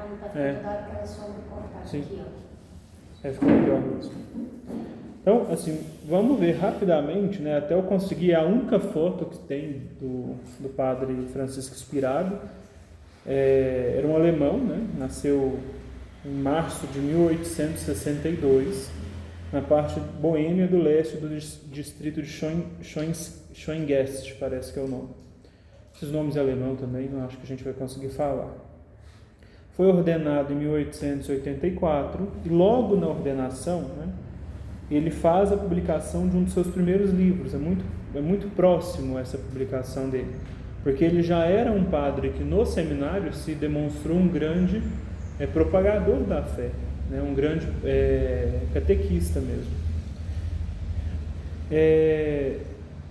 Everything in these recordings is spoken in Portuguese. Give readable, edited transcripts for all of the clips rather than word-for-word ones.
não tá ficando da aquela sombra cortada aqui, ó. Ficou melhor mesmo. Então, assim, vamos ver rapidamente, né, até eu conseguir a única foto que tem do padre Francisco Spirago. Era um alemão, né, nasceu em março de 1862, na parte boêmia do leste do distrito de Schoengest, parece que é o nome. Esses nomes em alemão também, não acho que a gente vai conseguir falar. Foi ordenado em 1884 e logo na ordenação, né, ele faz a publicação de um dos seus primeiros livros. É muito próximo essa publicação dele, porque ele já era um padre que no seminário se demonstrou um grande propagador da fé, né, um grande catequista mesmo.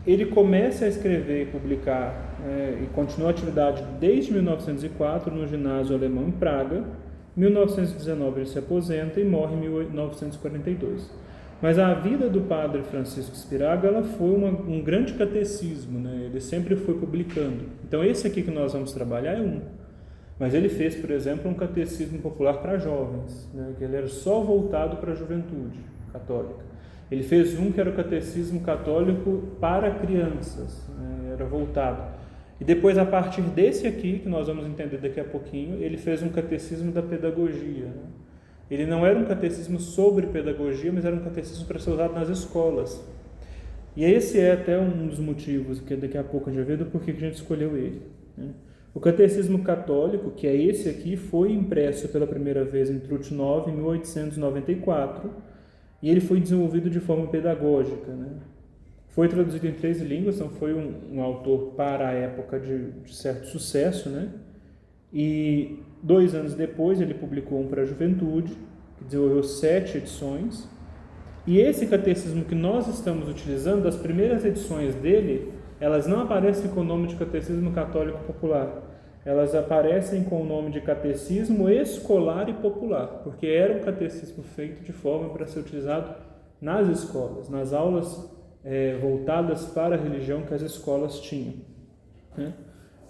Ele começa a escrever e publicar e continua a atividade desde 1904 no ginásio alemão em Praga. Em 1919 ele se aposenta e morre em 1942. Mas a vida do padre Francisco Spirago, ela foi um grande catecismo, né? Ele sempre foi publicando. Então esse aqui que nós vamos trabalhar é um. Mas ele fez, por exemplo, um catecismo popular para jovens, né? Que ele era só voltado para a juventude católica. Ele fez um que era o catecismo católico para crianças, né? Era voltado. E depois, a partir desse aqui, que nós vamos entender daqui a pouquinho, ele fez um catecismo da pedagogia, né? Ele não era um catecismo sobre pedagogia, mas era um catecismo para ser usado nas escolas. E esse é até um dos motivos, que daqui a pouco a gente vai ver do porquê que a gente escolheu ele, né? O catecismo católico, que é esse aqui, foi impresso pela primeira vez em Trutnov em 1894, e ele foi desenvolvido de forma pedagógica, né? Foi traduzido em 3 línguas, então foi um autor para a época de certo sucesso, né? E 2 anos depois ele publicou um para a juventude, que desenvolveu 7 edições. E esse catecismo que nós estamos utilizando, as primeiras edições dele, elas não aparecem com o nome de Catecismo Católico Popular. Elas aparecem com o nome de Catecismo Escolar e Popular, porque era um catecismo feito de forma para ser utilizado nas escolas, nas aulas voltadas para a religião que as escolas tinham, né?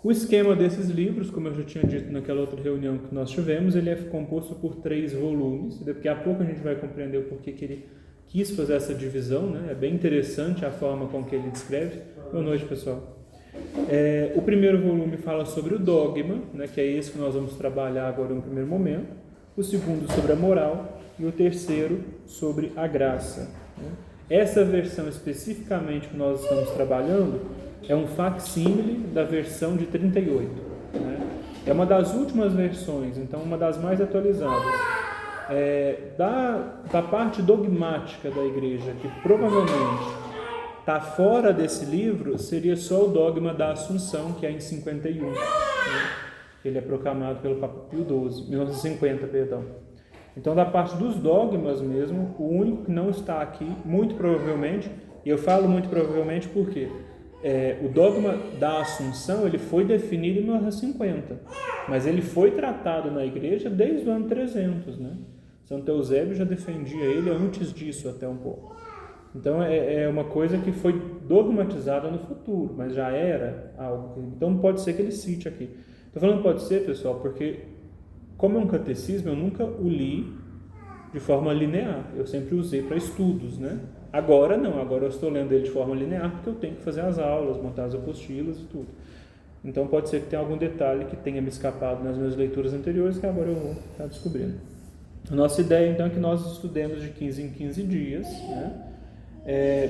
O esquema desses livros, como eu já tinha dito naquela outra reunião que nós tivemos, ele é composto por 3 volumes. Daqui a pouco a gente vai compreender o porquê que ele quis fazer essa divisão, né? É bem interessante a forma com que ele descreve. Boa noite, pessoal. O primeiro volume fala sobre o dogma, né? Que é esse que nós vamos trabalhar agora no primeiro momento. O segundo sobre a moral e o terceiro sobre a graça, né? Essa versão especificamente que nós estamos trabalhando é um facsímile da versão de 38, né? É uma das últimas versões, então uma das mais atualizadas. Da parte dogmática da igreja, que provavelmente está fora desse livro, seria só o dogma da Assunção, que é em 51, né? Ele é proclamado pelo Papa Pio XII, 1950, perdão. Então, da parte dos dogmas mesmo, o único que não está aqui, muito provavelmente, e eu falo muito provavelmente porque o dogma da Assunção ele foi definido em 1950, mas ele foi tratado na igreja desde o ano 300, né? Santo Eusébio já defendia ele antes disso até um pouco. Então é uma coisa que foi dogmatizada no futuro, mas já era algo. Então pode ser que ele cite aqui. Estou falando pode ser, pessoal, porque como é um catecismo, eu nunca o li de forma linear. Eu sempre usei para estudos, né? Agora não, agora eu estou lendo ele de forma linear porque eu tenho que fazer as aulas, montar as apostilas e tudo. Então pode ser que tenha algum detalhe que tenha me escapado nas minhas leituras anteriores que agora eu vou estar descobrindo. A nossa ideia então é que nós estudemos de 15 em 15 dias, né?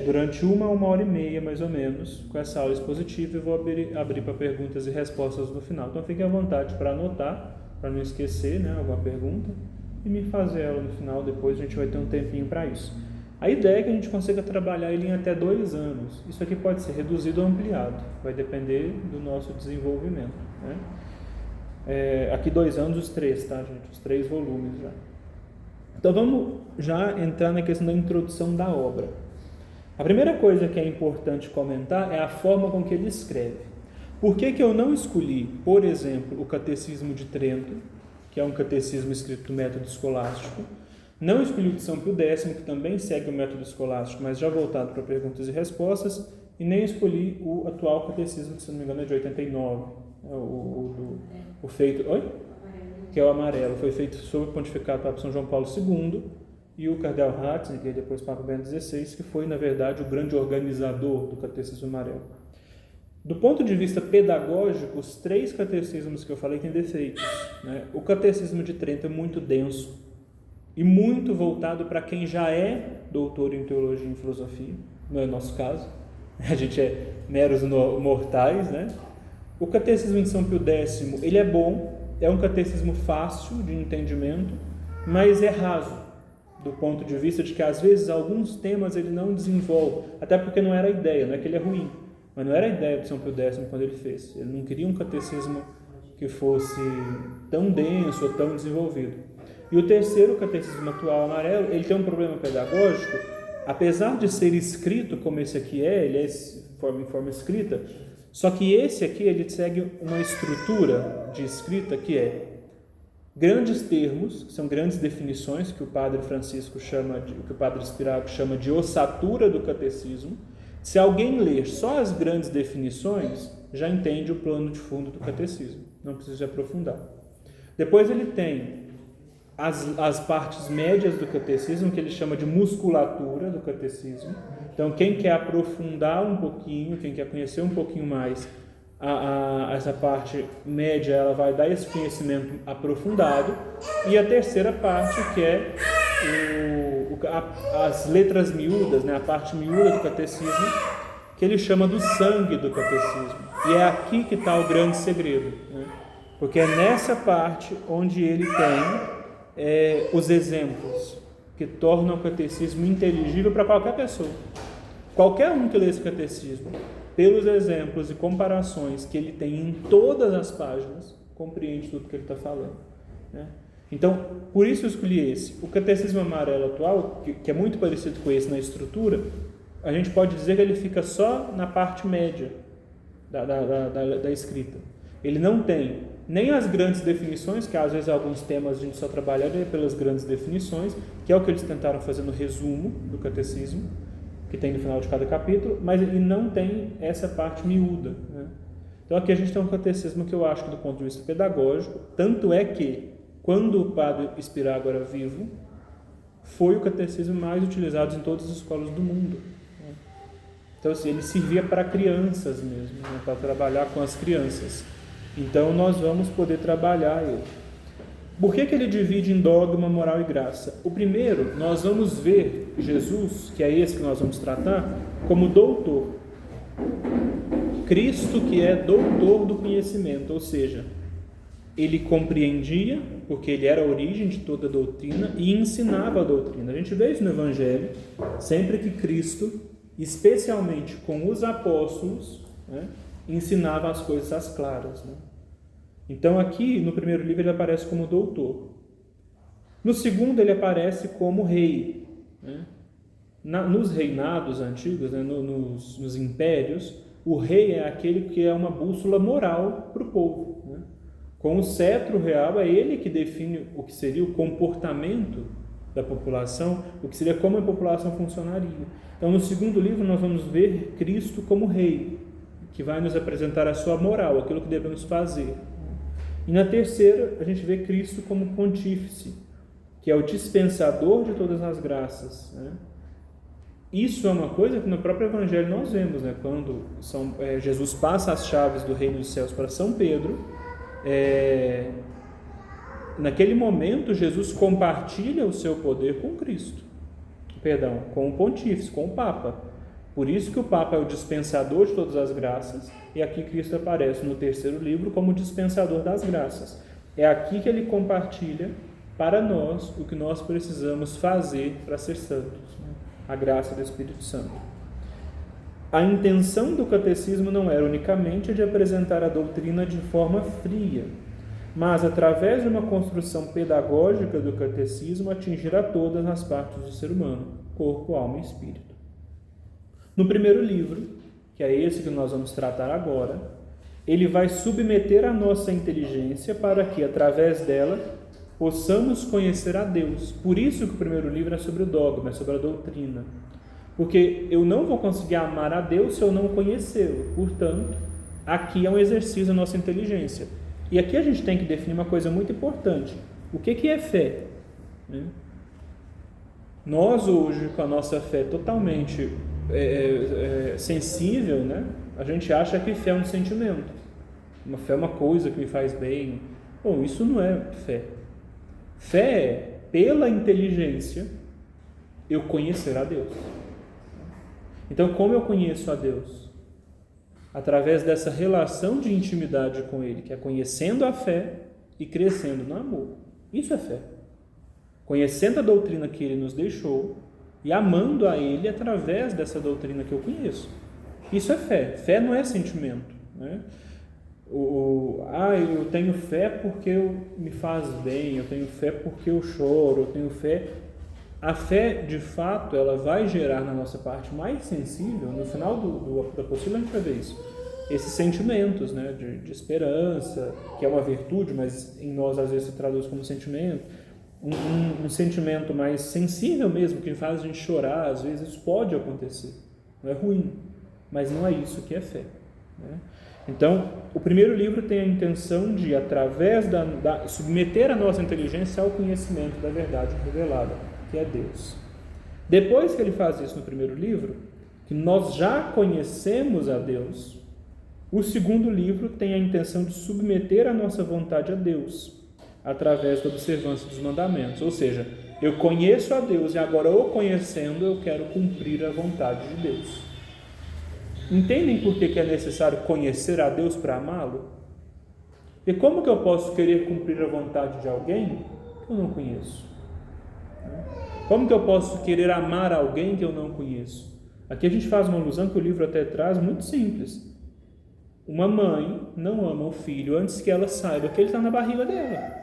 Durante 1 hora e meia mais ou menos, com essa aula expositiva, eu vou abrir para perguntas e respostas no final. Então fiquem à vontade para anotar, para não esquecer, né, alguma pergunta, e me fazer ela no final, depois a gente vai ter um tempinho para isso. A ideia é que a gente consiga trabalhar ele em até 2 anos. Isso aqui pode ser reduzido ou ampliado, vai depender do nosso desenvolvimento, né? Aqui 2 anos, os 3, tá, gente? Os 3 volumes já. Então vamos já entrar na questão da introdução da obra. A primeira coisa que é importante comentar é a forma com que ele escreve. Por que eu não escolhi, por exemplo, o Catecismo de Trento, que é um catecismo escrito do método escolástico? Não escolhi o de São Pio X, que também segue o método escolástico, mas já voltado para perguntas e respostas, e nem escolhi o atual catecismo, que se não me engano é de 89, o feito... Oi? que é o amarelo. Foi feito sob o pontificado do Papa São João Paulo II, e o cardeal Ratzinger, que é depois Papa Bento XVI, que foi, na verdade, o grande organizador do Catecismo Amarelo. Do ponto de vista pedagógico, os 3 catecismos que eu falei têm defeitos, né? O Catecismo de Trento é muito denso e muito voltado para quem já é doutor em teologia e em filosofia, não é o nosso caso, a gente é meros mortais, né? O Catecismo de São Pio X, ele é bom, é um catecismo fácil de entendimento, mas é raso, do ponto de vista de que às vezes alguns temas ele não desenvolve, até porque não era a ideia, não é que ele é ruim, mas não era a ideia de São Pio X quando ele fez. Ele não queria um catecismo que fosse tão denso ou tão desenvolvido. E o terceiro, o catecismo atual amarelo, ele tem um problema pedagógico, apesar de ser escrito como esse aqui ele é em forma escrita, só que esse aqui ele segue uma estrutura de escrita que é grandes termos, são grandes definições que o padre Francisco que o padre Spirago chama de ossatura do catecismo. Se alguém ler só as grandes definições, já entende o plano de fundo do catecismo, não precisa aprofundar. Depois ele tem as partes médias do catecismo, que ele chama de musculatura do catecismo. Então, quem quer aprofundar um pouquinho, quem quer conhecer um pouquinho mais essa parte média, ela vai dar esse conhecimento aprofundado. E a terceira parte, que é as letras miúdas, né, a parte miúda do catecismo, que ele chama do sangue do catecismo. E é aqui que está o grande segredo, né? Porque é nessa parte onde ele tem os exemplos que tornam o catecismo inteligível para qualquer pessoa. Qualquer um que lê esse catecismo, pelos exemplos e comparações que ele tem em todas as páginas, compreende tudo que ele está falando, né? Então, por isso eu escolhi esse. O catecismo amarelo atual, que é muito parecido com esse na estrutura, a gente pode dizer que ele fica só na parte média da escrita. Ele não tem nem as grandes definições, que às vezes alguns temas a gente só trabalharia pelas grandes definições, que é o que eles tentaram fazer no resumo do catecismo, que tem no final de cada capítulo, mas ele não tem essa parte miúda, né? Então aqui a gente tem um catecismo que eu acho que do ponto de vista pedagógico, tanto é que quando o padre Spirago era vivo, foi o catecismo mais utilizado em todas as escolas do mundo, né? Então assim, ele servia para crianças mesmo, né? Para trabalhar com as crianças. Então nós vamos poder trabalhar ele. Por que ele divide em dogma, moral e graça? O primeiro, nós vamos ver Jesus, que é esse que nós vamos tratar, como doutor. Cristo, que é doutor do conhecimento, ou seja, ele compreendia, porque ele era a origem de toda a doutrina, e ensinava a doutrina. A gente vê isso no Evangelho, sempre que Cristo, especialmente com os apóstolos, né, ensinava as coisas às claras, né? Então aqui no primeiro livro ele aparece como doutor. No segundo ele aparece como rei, né? Nos reinados antigos, né, nos impérios, o rei é aquele que é uma bússola moral para o povo, né? Com o cetro real é ele que define o que seria o comportamento da população, o que seria como a população funcionaria. Então no segundo livro nós vamos ver Cristo como rei, que vai nos apresentar a sua moral, aquilo que devemos fazer. E na terceira, a gente vê Cristo como pontífice, que é o dispensador de todas as graças, né? Isso é uma coisa que no próprio Evangelho nós vemos, né? Quando Jesus passa as chaves do reino dos céus para São Pedro, naquele momento Jesus compartilha o seu poder com Cristo, com o pontífice, com o Papa. Por isso que o Papa é o dispensador de todas as graças, e aqui Cristo aparece no terceiro livro como dispensador das graças. É aqui que ele compartilha para nós o que nós precisamos fazer para ser santos, né? A graça do Espírito Santo. A intenção do catecismo não era unicamente a de apresentar a doutrina de forma fria, mas através de uma construção pedagógica do catecismo atingir a todas as partes do ser humano, corpo, alma e espírito. No primeiro livro, que é esse que nós vamos tratar agora, ele vai submeter a nossa inteligência para que, através dela, possamos conhecer a Deus. Por isso que o primeiro livro é sobre o dogma, é sobre a doutrina. Porque eu não vou conseguir amar a Deus se eu não conhecê-lo. Portanto, aqui é um exercício da nossa inteligência. E aqui a gente tem que definir uma coisa muito importante. O que é fé? Nós hoje, com a nossa fé totalmente sensível, né? A gente acha que fé é um sentimento. Uma fé é uma coisa que me faz bem. Bom, isso não é fé. Fé é, pela inteligência, eu conhecer a Deus. Então, como eu conheço a Deus? Através dessa relação de intimidade com Ele, que é conhecendo a fé e crescendo no amor. Isso é fé. Conhecendo a doutrina que Ele nos deixou e amando a Ele através dessa doutrina que eu conheço. Isso é fé. Fé não é sentimento, né? Eu tenho fé porque me faz bem, eu tenho fé porque eu choro, eu tenho fé. A fé, de fato, ela vai gerar na nossa parte mais sensível, no final da apostila a gente vai ver isso, esses sentimentos, né, de esperança, que é uma virtude, mas em nós às vezes se traduz como sentimento, um sentimento mais sensível mesmo, que faz a gente chorar, às vezes isso pode acontecer, não é ruim, mas não é isso que é fé, né? Então, o primeiro livro tem a intenção de, através submeter a nossa inteligência ao conhecimento da verdade revelada, que é Deus. Depois que ele faz isso no primeiro livro, que nós já conhecemos a Deus, o segundo livro tem a intenção de submeter a nossa vontade a Deus, através da observância dos mandamentos. Ou seja, eu conheço a Deus e agora, o conhecendo, eu quero cumprir a vontade de Deus. Entendem por que é necessário conhecer a Deus para amá-lo? E como que eu posso querer cumprir a vontade de alguém que eu não conheço? Como que eu posso querer amar alguém que eu não conheço? Aqui a gente faz uma alusão que o livro até traz, muito simples. Uma mãe não ama o filho antes que ela saiba que ele está na barriga dela.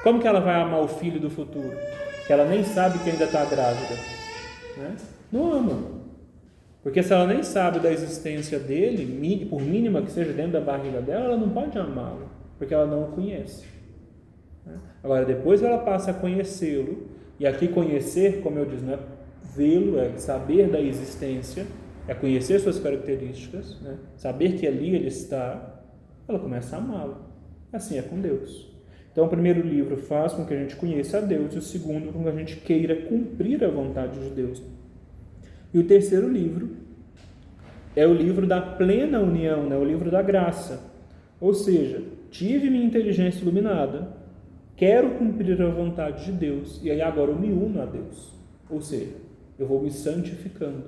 Como que ela vai amar o filho do futuro? Que ela nem sabe que ainda está grávida, né? Não ama. Porque se ela nem sabe da existência dele, por mínima que seja dentro da barriga dela, ela não pode amá-lo, porque ela não o conhece. Agora, depois ela passa a conhecê-lo, e aqui conhecer, como eu disse, não é vê-lo, é saber da existência, é conhecer suas características, né? Saber que ali ele está, ela começa a amá-lo. Assim é com Deus. Então, o primeiro livro faz com que a gente conheça a Deus, e o segundo com que a gente queira cumprir a vontade de Deus. E o terceiro livro é o livro da plena união, né? O livro da graça. Ou seja, tive minha inteligência iluminada, quero cumprir a vontade de Deus, e aí agora eu me uno a Deus. Ou seja, eu vou me santificando.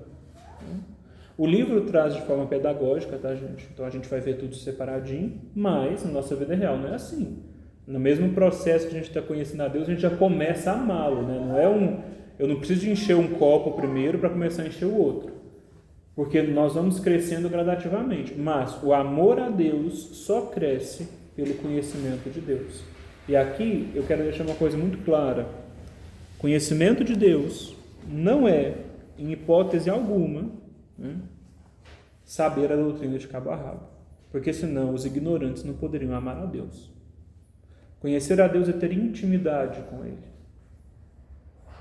O livro traz de forma pedagógica, tá, gente? Então a gente vai ver tudo separadinho, mas na nossa vida real não é assim. No mesmo processo que a gente está conhecendo a Deus, a gente já começa a amá-lo, né? Não é eu não preciso de encher um copo primeiro para começar a encher o outro, porque nós vamos crescendo gradativamente, mas o amor a Deus só cresce pelo conhecimento de Deus. E aqui eu quero deixar uma coisa muito clara: conhecimento de Deus não é, em hipótese alguma, né, saber a doutrina de cabo a rabo, porque senão os ignorantes não poderiam amar a Deus. Conhecer a Deus é ter intimidade com Ele.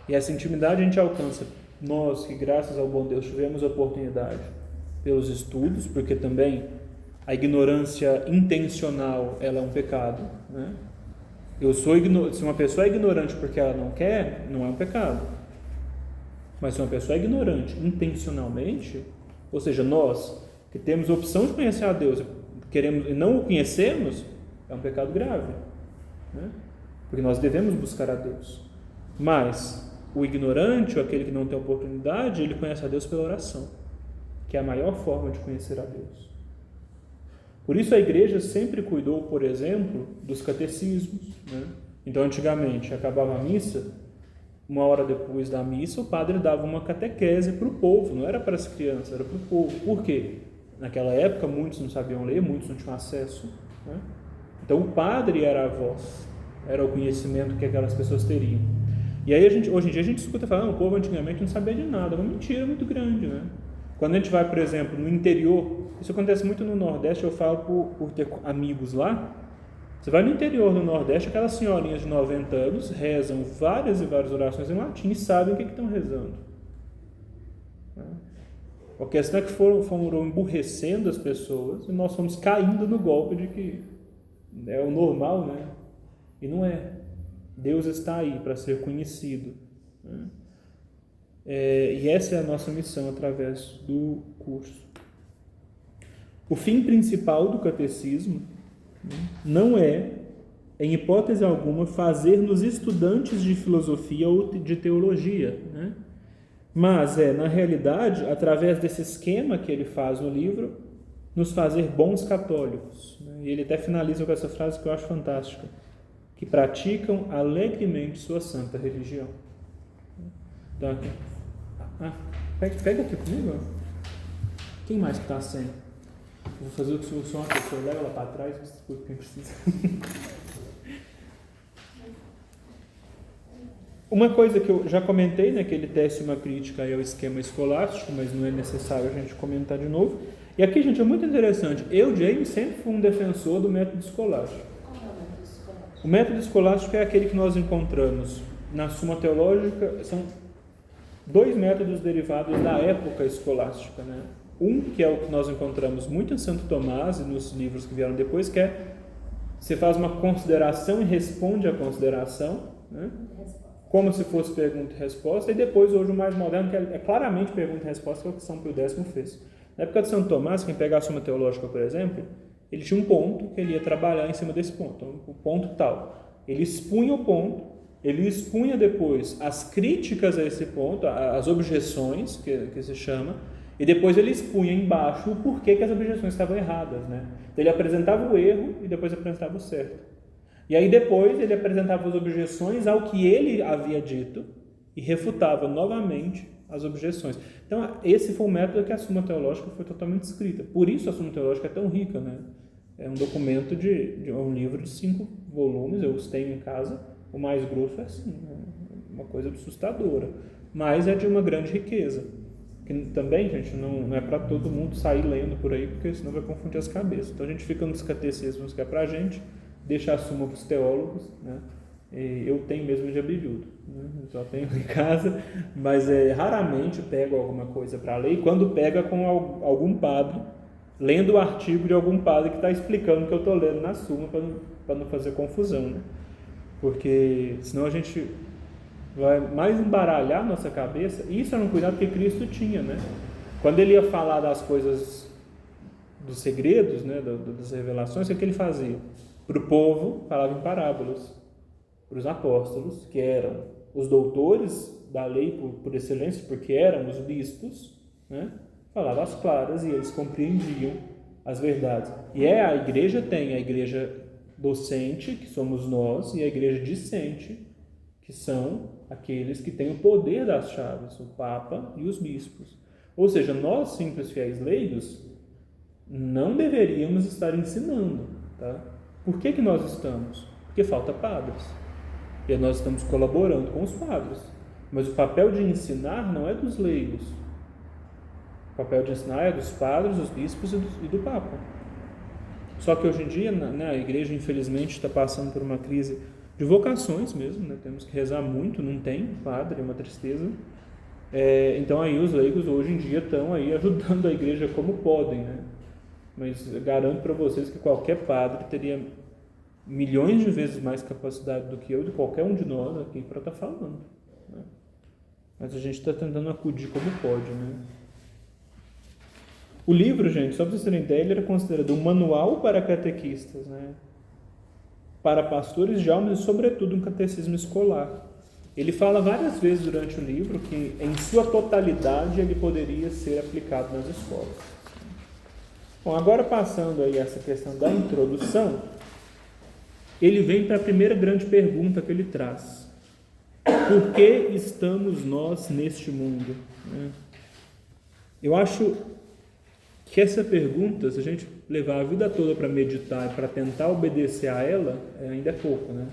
E essa intimidade a gente alcança, nós que graças ao bom Deus tivemos a oportunidade pelos estudos, porque também a ignorância intencional ela é um pecado, né? Se uma pessoa é ignorante porque ela não quer, não é um pecado. Mas se uma pessoa é ignorante intencionalmente, ou seja, nós que temos a opção de conhecer a Deus queremos e não o conhecemos, é um pecado grave, né? Porque nós devemos buscar a Deus. Mas o ignorante, ou aquele que não tem oportunidade, ele conhece a Deus pela oração, que é a maior forma de conhecer a Deus. Por isso a igreja sempre cuidou, por exemplo, dos catecismos, né? Então, antigamente, acabava a missa, uma hora depois da missa, o padre dava uma catequese para o povo, não era para as crianças, era para o povo. Por quê? Naquela época, muitos não sabiam ler, muitos não tinham acesso, né? Então, o padre era a voz, era o conhecimento que aquelas pessoas teriam. E aí, hoje em dia, a gente escuta falar, o povo antigamente não sabia de nada, uma mentira muito grande, né? Quando a gente vai, por exemplo, no interior, isso acontece muito no Nordeste, eu falo por ter amigos lá. Você vai no interior do Nordeste, aquelas senhorinhas de 90 anos rezam várias e várias orações em latim e sabem o que estão rezando. A questão é que foram emburrecendo as pessoas e nós fomos caindo no golpe de que é o normal, né? E não é. Deus está aí para ser conhecido, né? E essa é a nossa missão através do curso. O fim principal do catecismo, né, não é, em hipótese alguma, fazer-nos estudantes de filosofia ou de teologia, né? Mas na realidade, através desse esquema que ele faz no livro, nos fazer bons católicos, né? E ele até finaliza com essa frase que eu acho fantástica: que praticam alegremente sua santa religião. Então, aqui. Pega aqui comigo. Quem mais que está sem? Eu vou fazer o que o som, a pessoa leva ela para trás, porque quem precisa. Uma coisa que eu já comentei, né, que ele tece uma crítica ao esquema escolástico, mas não é necessário a gente comentar de novo. E aqui, gente, é muito interessante. Eu, James, sempre fui um defensor do método escolástico. Qual é o método escolástico? O método escolástico é aquele que nós encontramos na Suma Teológica. São 2 métodos derivados da época escolástica, né? Um, que é o que nós encontramos muito em Santo Tomás e nos livros que vieram depois, que é: você faz uma consideração e responde à consideração, né? Como se fosse pergunta e resposta, e depois, hoje, o mais moderno, que é claramente pergunta e resposta, que é o que São Pio X fez. Na época de Santo Tomás, quem pegar a Suma Teológica, por exemplo, ele tinha um ponto que ele ia trabalhar em cima desse ponto, então, o ponto tal. Ele expunha o ponto, ele expunha depois as críticas a esse ponto, as objeções, que se chama, e depois ele expunha embaixo o porquê que as objeções estavam erradas, né? Então, ele apresentava o erro e depois apresentava o certo. E aí depois ele apresentava as objeções ao que ele havia dito e refutava novamente as objeções. Então, esse foi o método que a Suma Teológica foi totalmente escrita. Por isso a Suma Teológica é tão rica, né? É um documento de um livro de 5 volumes, eu os tenho em casa. O mais grosso é assim, uma coisa assustadora, mas é de uma grande riqueza. Que também, gente, não é para todo mundo sair lendo por aí, porque senão vai confundir as cabeças. Então a gente fica nos catecismos que é para a gente, deixa a Suma para os teólogos, né? Eu tenho mesmo de abelhudo, né? Eu só tenho em casa, mas raramente pego alguma coisa para ler, e quando pega com algum padre, lendo o artigo de algum padre que está explicando o que eu estou lendo na Suma, para não fazer confusão, né? Porque senão a gente vai mais embaralhar a nossa cabeça. E isso era um cuidado que Cristo tinha, né? Quando ele ia falar das coisas, dos segredos, né, das revelações, o que ele fazia? Para o povo, falava em parábolas. Para os apóstolos, que eram os doutores da lei por excelência, porque eram os bispos, né, falava às claras e eles compreendiam as verdades. E a igreja tem a igreja docente, que somos nós, e a igreja discente, que são aqueles que têm o poder das chaves, o Papa e os bispos. Ou seja, nós, simples fiéis leigos, não deveríamos estar ensinando, tá? Por que nós estamos? Porque falta padres. E nós estamos colaborando com os padres. Mas o papel de ensinar não é dos leigos. O papel de ensinar é dos padres, dos bispos e do Papa. Só que hoje em dia, a igreja, infelizmente, está passando por uma crise de vocações mesmo, né? Temos que rezar muito, não tem padre, é uma tristeza. Então aí os leigos hoje em dia estão aí ajudando a igreja como podem, né? Mas eu garanto para vocês que qualquer padre teria milhões de vezes mais capacidade do que eu, de qualquer um de nós aqui, para estar falando, né? Mas a gente está tentando acudir como pode, né? O livro, gente, só para vocês terem ideia, ele era considerado um manual para catequistas, né? Para pastores de almas e, sobretudo, um catecismo escolar. Ele fala várias vezes durante o livro que, em sua totalidade, ele poderia ser aplicado nas escolas. Bom, agora passando aí essa questão da introdução, ele vem para a primeira grande pergunta que ele traz. Por que estamos nós neste mundo? Eu acho que essa pergunta, se a gente levar a vida toda para meditar e para tentar obedecer a ela, ainda é pouco, né?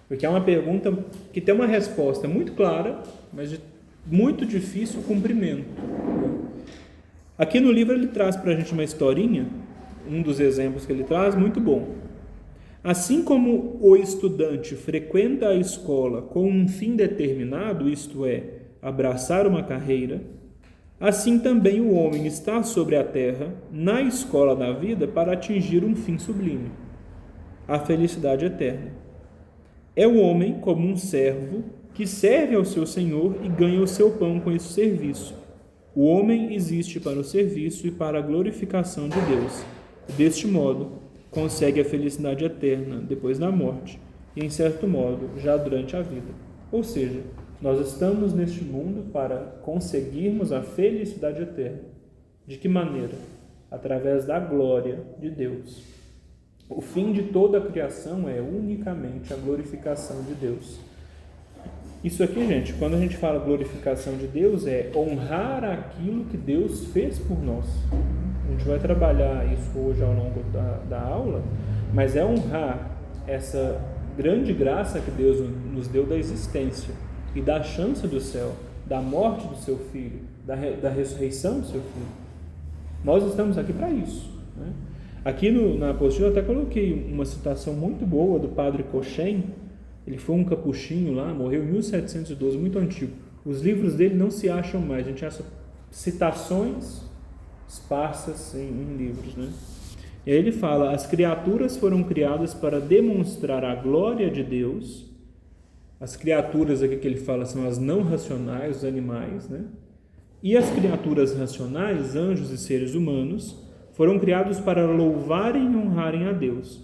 Porque é uma pergunta que tem uma resposta muito clara, mas de muito difícil cumprimento. Aqui no livro ele traz para a gente uma historinha, um dos exemplos que ele traz, muito bom. Assim como o estudante frequenta a escola com um fim determinado, isto é, abraçar uma carreira, assim também o homem está sobre a terra, na escola da vida, para atingir um fim sublime. a felicidade eterna. É o homem como um servo que serve ao seu senhor e ganha o seu pão com esse serviço. O homem existe para o serviço e para a glorificação de Deus. Deste modo, consegue a felicidade eterna depois da morte e, em certo modo, já durante a vida. Ou seja, nós estamos neste mundo para conseguirmos a felicidade eterna. De que maneira? Através da glória de Deus. O fim de toda a criação é unicamente a glorificação de Deus. Isso aqui, gente, quando a gente fala glorificação de Deus, é honrar aquilo que Deus fez por nós. A gente vai trabalhar isso hoje ao longo da aula, mas é honrar essa grande graça que Deus nos deu da existência e da chance do céu, da morte do seu Filho, da ressurreição do seu Filho. Nós estamos aqui para isso, né? Aqui na apostila eu até coloquei uma citação muito boa do padre Cochem. Ele foi um capuchinho lá, morreu em 1712, muito antigo. Os livros dele não se acham mais, a gente acha citações esparsas em livros, né? E aí ele fala: as criaturas foram criadas para demonstrar a glória de Deus. As criaturas aqui que ele fala são as não racionais, os animais, né? E as criaturas racionais, anjos e seres humanos, foram criados para louvarem e honrarem a Deus.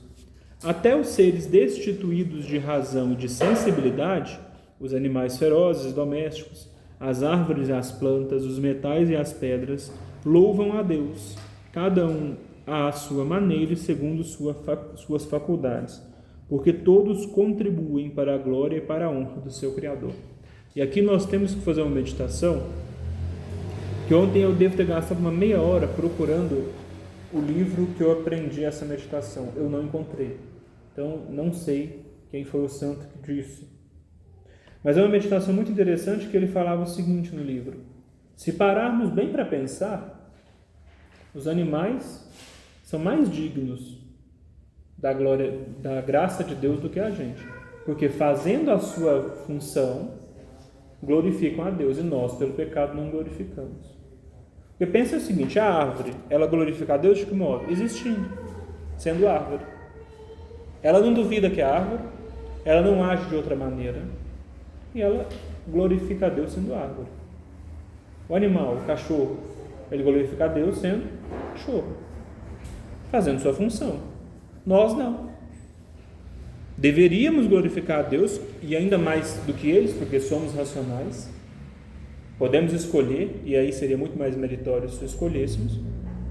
Até os seres destituídos de razão e de sensibilidade, os animais ferozes, domésticos, as árvores e as plantas, os metais e as pedras, louvam a Deus, cada um à sua maneira e segundo suas faculdades, porque todos contribuem para a glória e para a honra do seu Criador. E aqui nós temos que fazer uma meditação, que ontem eu devo ter gastado uma meia hora procurando o livro que eu aprendi essa meditação. Eu não encontrei. Então, não sei quem foi o santo que disse. Mas é uma meditação muito interessante que ele falava o seguinte no livro: se pararmos bem para pensar, os animais são mais dignos da glória, da graça de Deus do que a gente. Porque fazendo a sua função, glorificam a Deus, e nós, pelo pecado, não glorificamos. Porque pensa o seguinte: a árvore, ela glorifica a Deus de que modo? Existindo, sendo árvore. Ela não duvida que é árvore, ela não age de outra maneira, e ela glorifica a Deus sendo árvore. O animal, o cachorro, ele glorifica a Deus sendo cachorro, fazendo sua função. Nós não. Deveríamos glorificar a Deus, e ainda mais do que eles, porque somos racionais. Podemos escolher, e aí seria muito mais meritório se escolhêssemos,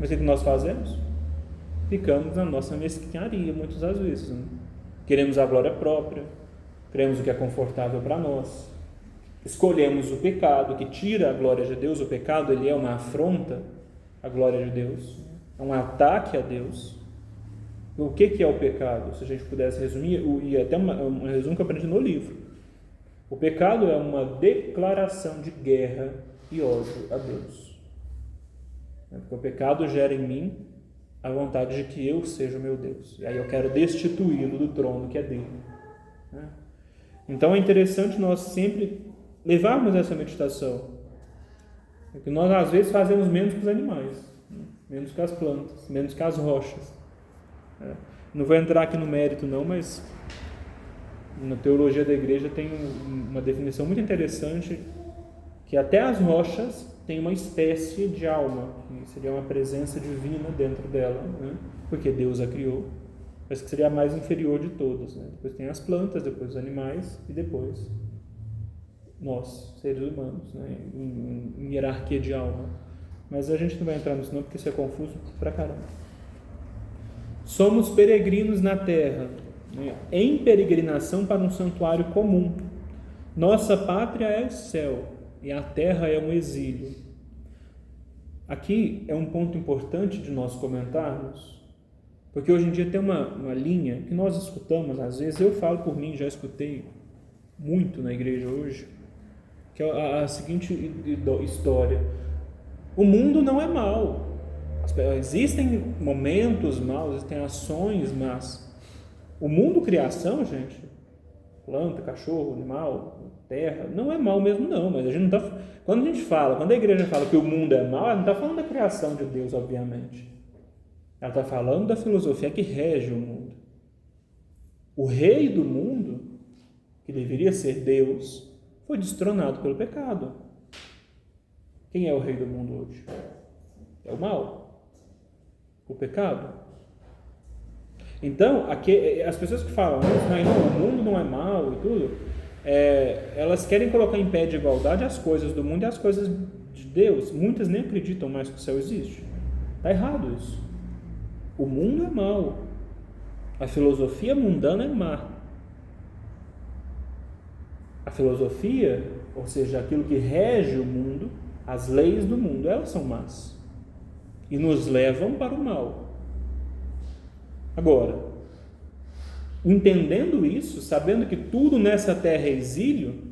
mas o que nós fazemos? Ficamos na nossa mesquinharia, muitas das vezes, né? Queremos a glória própria, queremos o que é confortável para nós, escolhemos o pecado, que tira a glória de Deus. O pecado, ele é uma afronta à glória de Deus, é um ataque a Deus. O que é o pecado? Se a gente pudesse resumir, e até um resumo que eu aprendi no livro: o pecado é uma declaração de guerra e ódio a Deus. Porque o pecado gera em mim a vontade de que eu seja o meu Deus. E aí eu quero destituí-lo do trono que é dele. Então é interessante nós sempre levarmos essa meditação. Porque nós às vezes fazemos menos que os animais, menos que as plantas, menos que as rochas. Não vou entrar aqui no mérito não, mas na teologia da igreja tem uma definição muito interessante, que até as rochas têm uma espécie de alma, que seria uma presença divina dentro dela, né? Porque Deus a criou, mas que seria a mais inferior de todas, né? Depois tem as plantas, depois os animais e depois nós, seres humanos, né? Em hierarquia de alma. Mas a gente não vai entrar nisso não, porque isso é confuso pra caramba. Somos peregrinos na terra, né? Em peregrinação para um santuário comum. Nossa pátria é o céu e a terra é um exílio. Aqui é um ponto importante de nós comentarmos, porque hoje em dia tem uma linha que nós escutamos, às vezes, eu falo por mim, já escutei muito na igreja hoje, que é a seguinte história: o mundo não é mau, existem momentos maus, existem ações más. O mundo criação, gente, planta, cachorro, animal, terra, não é mal mesmo não, mas a gente não está, quando a igreja fala que o mundo é mau, ela não está falando da criação de Deus, obviamente. Ela está falando da filosofia que rege o mundo. O rei do mundo, que deveria ser Deus, foi destronado pelo pecado. Quem é o rei do mundo hoje? É o mal, o pecado. Então, aqui, as pessoas que falam isso, não, o mundo não é mal e tudo, elas querem colocar em pé de igualdade as coisas do mundo e as coisas de Deus. Muitas nem acreditam mais que o céu existe. Está errado isso. O mundo é mau. A filosofia mundana é má. A filosofia, ou seja, aquilo que rege o mundo, as leis do mundo, elas são más e nos levam para o mal. Agora, entendendo isso, sabendo que tudo nessa terra é exílio,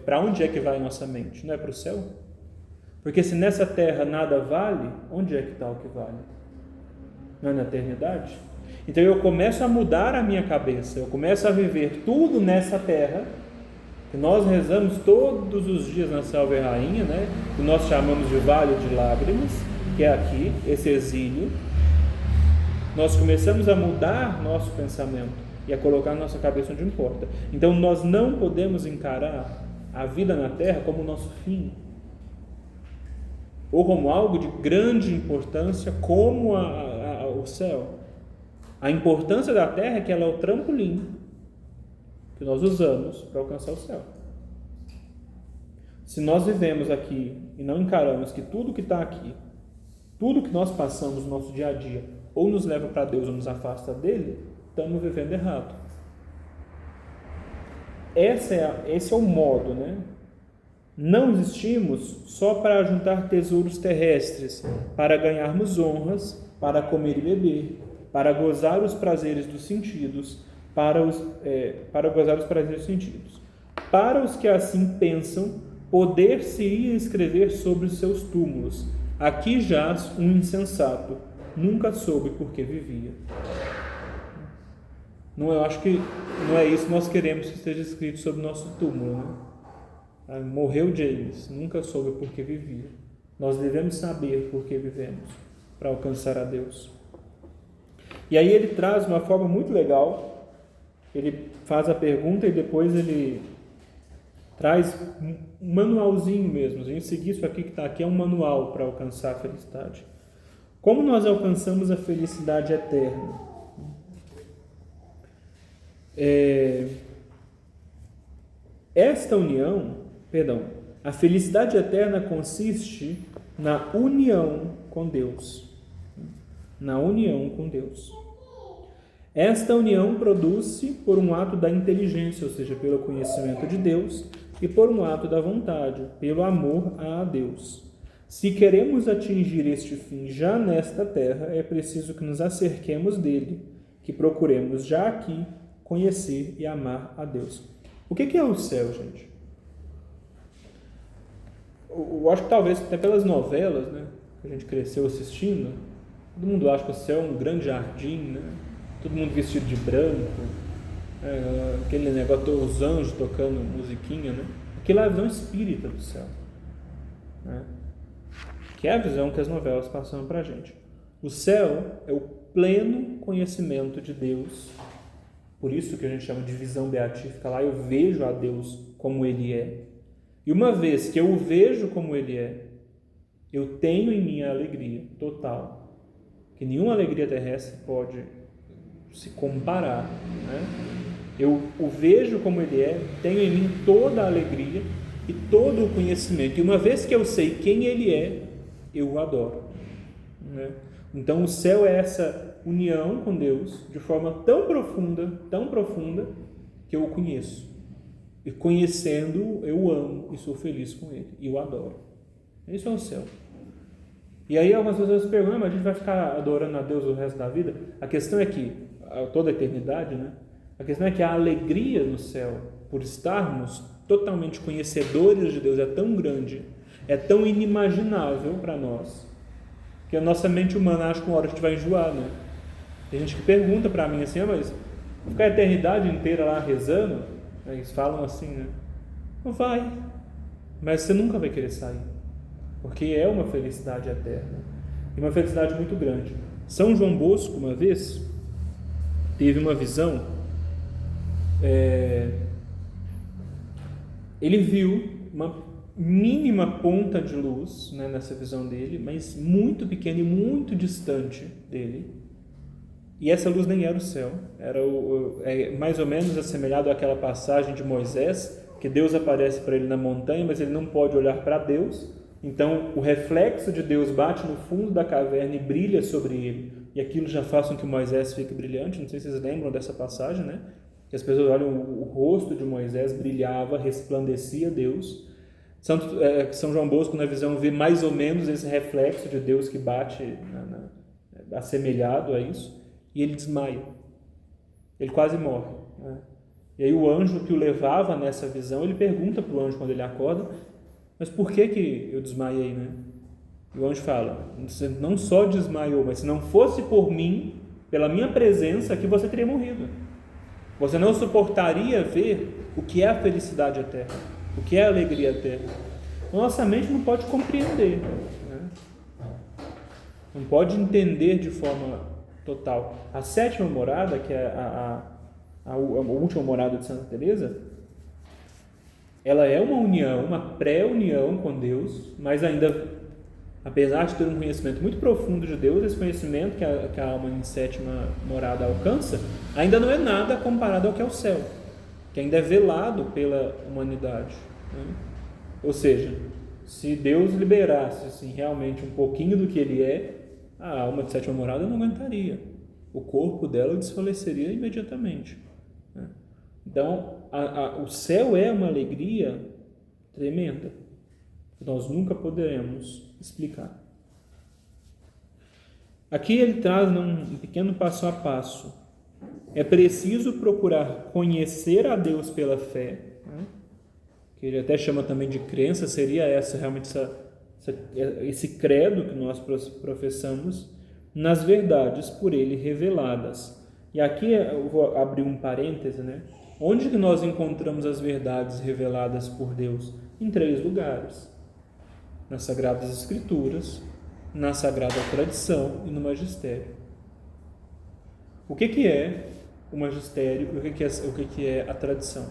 para onde é que vai a nossa mente? Não é para o céu? Porque se nessa terra nada vale, onde é que está o que vale? Não é na eternidade? Então eu começo a mudar a minha cabeça, eu começo a viver tudo nessa terra, que nós rezamos todos os dias na Salve Rainha, né? Que nós chamamos de Vale de Lágrimas, que é aqui, esse exílio. Nós começamos a mudar nosso pensamento e a colocar nossa cabeça onde importa. Então nós não podemos encarar a vida na terra como o nosso fim, ou como algo de grande importância, como o céu. A importância da terra é que ela é o trampolim que nós usamos para alcançar o céu. Se nós vivemos aqui e não encaramos que tudo que está aqui, tudo que nós passamos no nosso dia a dia, ou nos leva para Deus ou nos afasta dele, estamos vivendo errado. Esse é o modo, né? Não existimos só para juntar tesouros terrestres, para ganharmos honras, para comer e beber, para gozar os prazeres dos sentidos, para gozar os prazeres dos sentidos. Para os que assim pensam, poder-se-ia escrever sobre os seus túmulos: aqui jaz um insensato, nunca soube por que vivia. Eu acho que não é isso que nós queremos que esteja escrito sobre o nosso túmulo, né? Morreu James, nunca soube por que vivia. Nós devemos saber por que vivemos, para alcançar a Deus. E aí ele traz uma forma muito legal, ele faz a pergunta e depois ele traz um manualzinho mesmo. A gente seguir isso aqui que está aqui é um manual para alcançar a felicidade. Como nós alcançamos a felicidade eterna? A felicidade eterna consiste na união com Deus. Na união com Deus. Esta união produz-se por um ato da inteligência, ou seja, pelo conhecimento de Deus, e por um ato da vontade, pelo amor a Deus. Se queremos atingir este fim já nesta terra, é preciso que nos acerquemos dele, que procuremos já aqui conhecer e amar a Deus. O que é o céu, gente? Eu acho que talvez até pelas novelas, né, que a gente cresceu assistindo, todo mundo acha que o céu é um grande jardim, né? Todo mundo vestido de branco, aquele negócio, os anjos tocando musiquinha, né? Aquilo é a visão espírita do céu, né? Que é a visão que as novelas passam para a gente. O céu é o pleno conhecimento de Deus, por isso que a gente chama de visão beatífica. Lá eu vejo a Deus como Ele é, e uma vez que eu o vejo como Ele é, eu tenho em mim a alegria total, que nenhuma alegria terrestre pode se comparar, né? Eu o vejo como Ele é, tenho em mim toda a alegria e todo o conhecimento, e uma vez que eu sei quem Ele é, eu o adoro, né? Então o céu é essa união com Deus de forma tão profunda, que eu o conheço, e conhecendo eu o amo e sou feliz com Ele, e o adoro. Isso é o céu. E aí algumas pessoas perguntam: mas a gente vai ficar adorando a Deus o resto da vida? A questão é que, toda a eternidade, né? A questão é que a alegria no céu, por estarmos totalmente conhecedores de Deus, é tão grande, é tão inimaginável para nós, que a nossa mente humana acha que uma hora a gente vai enjoar, né? Tem gente que pergunta para mim assim: mas ficar a eternidade inteira lá rezando? Eles falam assim, né? Não vai, mas você nunca vai querer sair, porque é uma felicidade eterna, e uma felicidade muito grande. São João Bosco, uma vez, teve uma visão, ele viu uma mínima ponta de luz, né, nessa visão dele, mas muito pequena e muito distante dele. E essa luz nem era o céu, era mais ou menos assemelhado àquela passagem de Moisés, que Deus aparece para ele na montanha, mas ele não pode olhar para Deus. Então o reflexo de Deus bate no fundo da caverna e brilha sobre ele, e aquilo já faz com que Moisés fique brilhante. Não sei se vocês lembram dessa passagem, né? Que as pessoas olham, o rosto de Moisés brilhava, resplandecia Deus. São João Bosco, na visão, vê mais ou menos esse reflexo de Deus que bate assemelhado a isso, e ele desmaia, ele quase morre, né? E aí o anjo que o levava nessa visão, ele pergunta para o anjo quando ele acorda: mas por que eu desmaiei, né? E o anjo fala: você não só desmaiou, mas se não fosse por mim, pela minha presença aqui, você teria morrido. Você não suportaria ver o que é a felicidade eterna, o que é a alegria eterna. Nossa mente não pode compreender, né? Não pode entender de forma total. A sétima morada, que é a última morada de Santa Teresa, ela é uma união, uma pré-união com Deus, mas ainda, apesar de ter um conhecimento muito profundo de Deus, esse conhecimento que a alma em sétima morada alcança, ainda não é nada comparado ao que é o céu, que ainda é velado pela humanidade, né? Ou seja, se Deus liberasse assim, realmente um pouquinho do que Ele é, a alma de sétima morada não aguentaria. O corpo dela desfaleceria imediatamente, né? Então, o céu é uma alegria tremenda, que nós nunca poderemos explicar. Aqui ele traz um pequeno passo a passo. É preciso procurar conhecer a Deus pela fé, né? Que ele até chama também de crença, seria realmente esse credo que nós professamos, nas verdades por ele reveladas. E aqui eu vou abrir um parêntese, né? Onde que nós encontramos as verdades reveladas por Deus? Em 3 lugares: nas Sagradas Escrituras, na Sagrada Tradição e no Magistério. O que é o Magistério e o que é a tradição?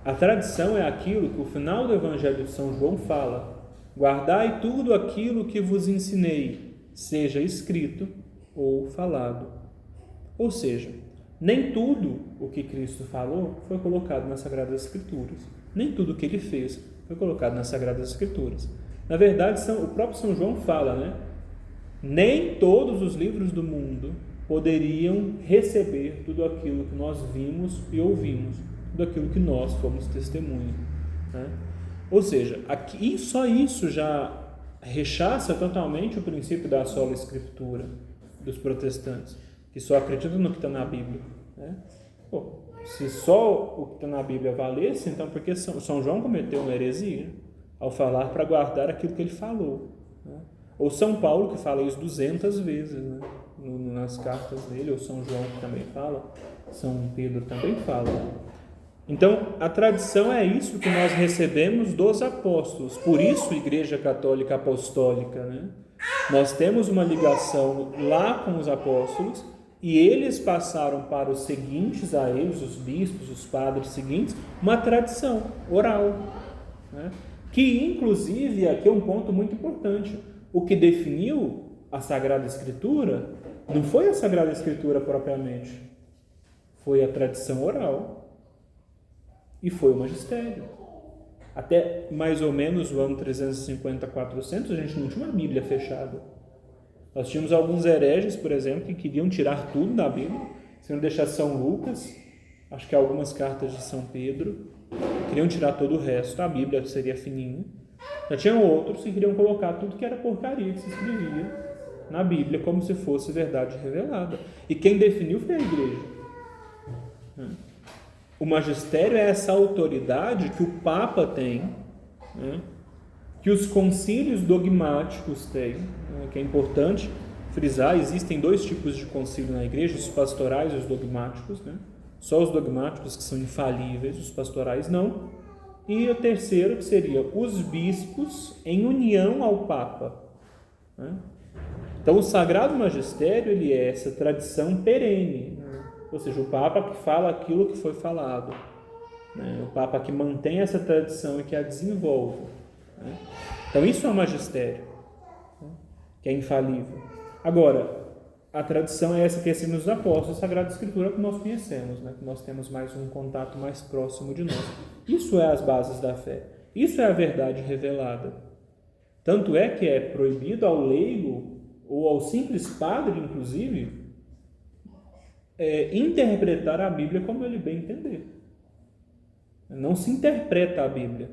A tradição é aquilo que o final do Evangelho de São João fala: guardai tudo aquilo que vos ensinei, seja escrito ou falado. Ou seja, nem tudo o que Cristo falou foi colocado nas Sagradas Escrituras. Nem tudo o que ele fez foi colocado nas Sagradas Escrituras. Na verdade, o próprio São João fala, né? Nem todos os livros do mundo poderiam receber tudo aquilo que nós vimos e ouvimos, tudo aquilo que nós fomos testemunha, né? Ou seja, aqui, só isso já rechaça totalmente o princípio da sola escritura dos protestantes, que só acreditam no que está na Bíblia, né? Se só o que está na Bíblia valesse, então por que São João cometeu uma heresia ao falar para guardar aquilo que ele falou, né? Ou São Paulo, que fala isso 200 vezes, né? Nas cartas dele, ou São João, que também fala, São Pedro também fala. Então, a tradição é isso que nós recebemos dos apóstolos. Por isso, Igreja Católica Apostólica, né? Nós temos uma ligação lá com os apóstolos, e eles passaram para os seguintes a eles, os bispos, os padres seguintes, uma tradição oral, né? Que, inclusive, aqui é um ponto muito importante. O que definiu a Sagrada Escritura não foi a Sagrada Escritura propriamente, foi a tradição oral. E foi o magistério. Até mais ou menos o ano 350, 400, a gente não tinha uma Bíblia fechada. Nós tínhamos alguns hereges, por exemplo, que queriam tirar tudo da Bíblia, queriam deixar São Lucas, acho que algumas cartas de São Pedro, queriam tirar todo o resto, a Bíblia seria fininha. Já tinham outros que queriam colocar tudo que era porcaria que se escrevia na Bíblia, como se fosse verdade revelada. E quem definiu foi a Igreja. O magistério é essa autoridade que o Papa tem, né? Que os concílios dogmáticos têm, né? Que é importante frisar, existem 2 tipos de concílio na Igreja, os pastorais e os dogmáticos, né? Só os dogmáticos que são infalíveis, os pastorais não. E o terceiro, que seria os bispos em união ao Papa, né? Então, o Sagrado Magistério, ele é essa tradição perene, né? Ou seja, o Papa que fala aquilo que foi falado, né? O Papa que mantém essa tradição e que a desenvolve, né? Então isso é o magistério, né? Que é infalível. Agora, a tradição é essa que é assim nos apóstolos, a Sagrada Escritura que nós conhecemos, né? Que nós temos mais um contato mais próximo de nós. Isso é as bases da fé. Isso é a verdade revelada. Tanto é que é proibido ao leigo ou ao simples padre, inclusive, interpretar a Bíblia como ele bem entender. Não se interpreta a Bíblia.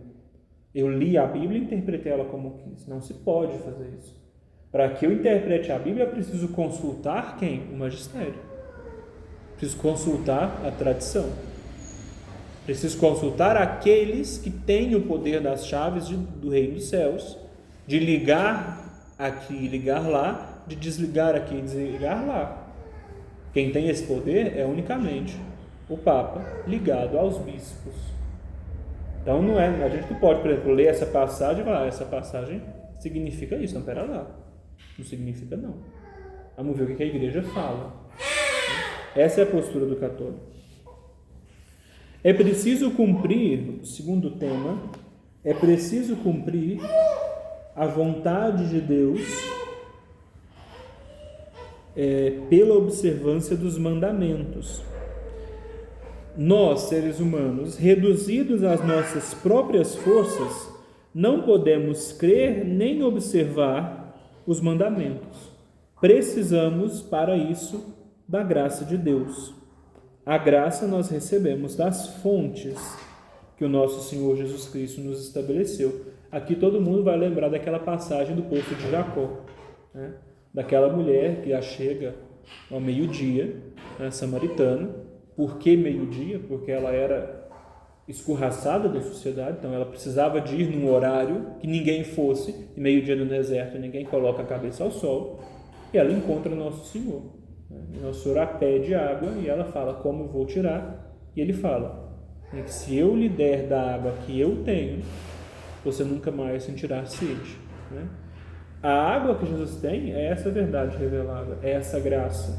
Eu li a Bíblia e interpretei ela como quis. Não se pode fazer isso. Para que eu interprete a Bíblia, eu preciso consultar quem? O magistério. Preciso consultar a tradição. Preciso consultar aqueles que têm o poder das chaves do reino dos céus, de ligar aqui e ligar lá, de desligar aqui e desligar lá. Quem tem esse poder é unicamente o Papa, ligado aos bispos. Então não é, a gente não pode, por exemplo, ler essa passagem e falar, essa passagem significa isso. Não, pera lá. Não significa não. Vamos ver o que a igreja fala. Essa é a postura do católico. É preciso cumprir, o segundo tema, é preciso cumprir a vontade de Deus pela observância dos mandamentos. Nós, seres humanos, reduzidos às nossas próprias forças, não podemos crer nem observar os mandamentos. Precisamos, para isso, da graça de Deus. A graça nós recebemos das fontes que o nosso Senhor Jesus Cristo nos estabeleceu. Aqui todo mundo vai lembrar daquela passagem do poço de Jacó, né? Daquela mulher que chega ao meio-dia, né, samaritana. Por que meio-dia? Porque ela era escorraçada da sociedade, então ela precisava de ir num horário que ninguém fosse, e meio-dia no deserto ninguém coloca a cabeça ao sol, e ela encontra Nosso Senhor. Nosso Senhor a pede água e ela fala, como vou tirar? E ele fala, que se eu lhe der da água que eu tenho, você nunca mais sentirá sede. A água que Jesus tem é essa verdade revelada, é essa graça.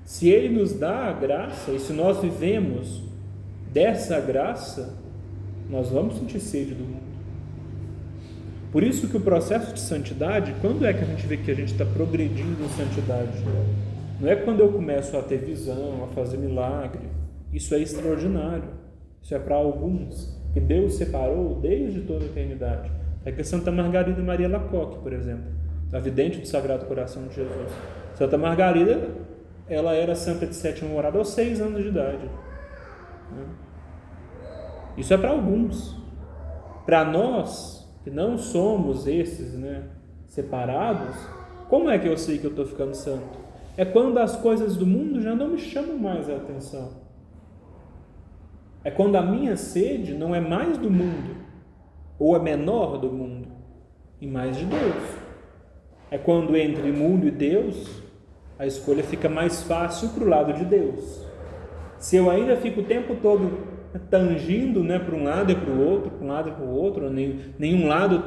Se Ele nos dá a graça, e se nós vivemos dessa graça, nós vamos sentir sede do mundo. Por isso que o processo de santidade, quando é que a gente vê que a gente está progredindo em santidade? Não é quando eu começo a ter visão, a fazer milagre. Isso é extraordinário. Isso é para alguns, que Deus separou desde toda a eternidade. É que Santa Margarida Maria Lacoque, por exemplo, a vidente do Sagrado Coração de Jesus. Santa Margarida, ela era santa de sétima morada aos 6 anos de idade. Isso é para alguns. Para nós, que não somos esses, separados, como é que eu sei que eu estou ficando santo? É quando as coisas do mundo já não me chamam mais a atenção. É quando a minha sede não é mais do mundo, ou é menor do mundo, e mais de Deus. É quando entre mundo e Deus, a escolha fica mais fácil para o lado de Deus. Se eu ainda fico o tempo todo tangindo, para um lado e para o outro, para um lado e para o outro, nenhum lado,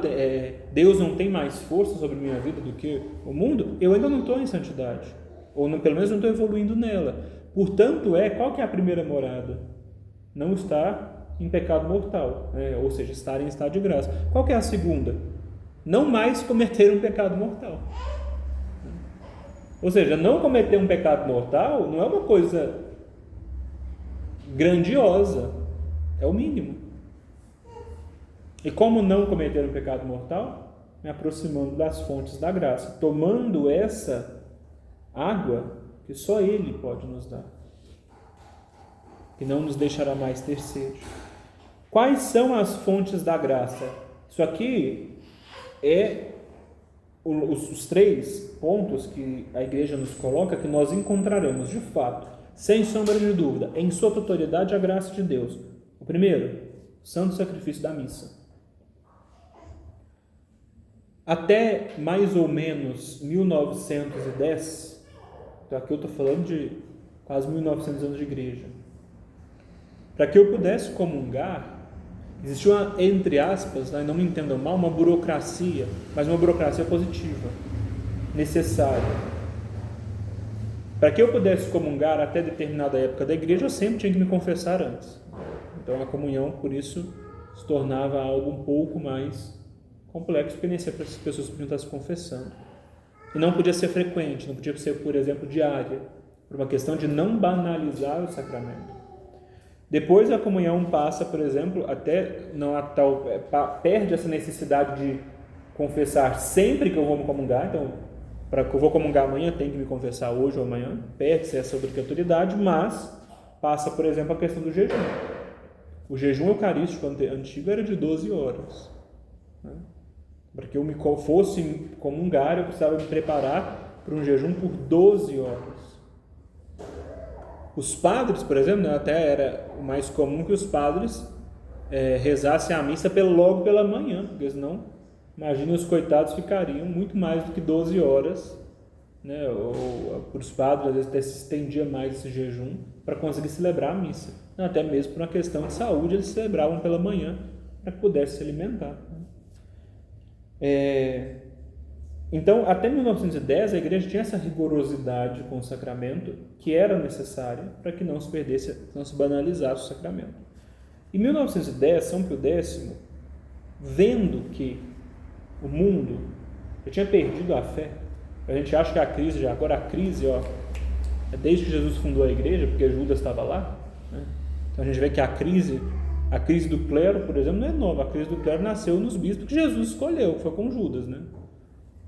Deus não tem mais força sobre a minha vida do que o mundo, eu ainda não estou em santidade, ou pelo menos não estou evoluindo nela. Portanto, qual que é a primeira morada? Não estar em pecado mortal, ou seja, estar em estado de graça. Qual que é a segunda? Não mais cometer um pecado mortal. Ou seja, não cometer um pecado mortal não é uma coisa grandiosa, é o mínimo. E como não cometer um pecado mortal? Me aproximando das fontes da graça, tomando essa água que só Ele pode nos dar, que não nos deixará mais ter sede. Quais são as fontes da graça? Isso aqui é os 3 pontos que a igreja nos coloca, que nós encontraremos de fato, sem sombra de dúvida, em sua totalidade, a graça de Deus. O primeiro, o santo sacrifício da missa. Até mais ou menos 1910, então aqui eu estou falando de quase 1900 anos de igreja, para que eu pudesse comungar, existia uma, entre aspas, não me entendam mal, uma burocracia, mas uma burocracia positiva, necessária, Para que eu pudesse comungar até determinada época da igreja, eu sempre tinha que me confessar antes. Então a comunhão, por isso, se tornava algo um pouco mais complexo, porque nem sempre as pessoas podiam estar se confessando. E não podia ser frequente, não podia ser, por exemplo, diária, por uma questão de não banalizar o sacramento. Depois a comunhão passa, por exemplo, até não há tal, perde essa necessidade de confessar sempre que eu vou me comungar. Então, para que eu vou comungar amanhã, tem que me confessar hoje ou amanhã, perde-se essa obrigatoriedade, mas passa, por exemplo, a questão do jejum. O jejum eucarístico antigo era de 12 horas. Né? Para que eu fosse comungar, eu precisava me preparar para um jejum por 12 horas. Os padres, por exemplo, até era o mais comum que os padres rezassem a missa logo pela manhã, porque senão, imagina, os coitados ficariam muito mais do que 12 horas, né? Ou para os padres, às vezes até se estendia mais esse jejum para conseguir celebrar a missa. Até mesmo por uma questão de saúde, eles celebravam pela manhã para que pudesse se alimentar. Então, até 1910, a igreja tinha essa rigorosidade com o sacramento que era necessária para que não se perdesse, não se banalizasse o sacramento. Em 1910, São Pio X, vendo que o mundo já tinha perdido a fé, a gente acha que a crise, agora a crise, é desde que Jesus fundou a igreja, porque Judas estava lá, né? Então a gente vê que a crise do clero, por exemplo, não é nova, a crise do clero nasceu nos bispos que Jesus escolheu, foi com Judas, né?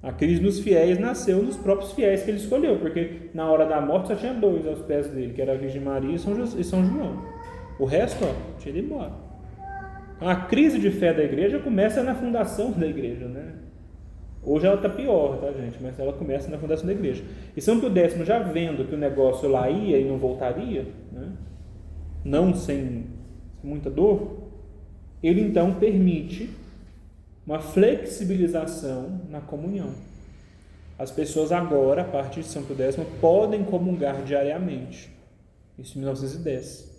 A crise nos fiéis nasceu nos próprios fiéis que ele escolheu, porque na hora da morte só tinha 2 aos pés dele, que era a Virgem Maria e São João. O resto, tinha ido embora. Então, a crise de fé da igreja começa na fundação da igreja, né? Hoje ela está pior, tá, gente? Mas ela começa na fundação da igreja. E São Pio X, já vendo que o negócio lá ia e não voltaria, né? Não sem muita dor, ele então permite uma flexibilização na comunhão. As pessoas agora, a partir de São Pio X, podem comungar diariamente. Isso em 1910.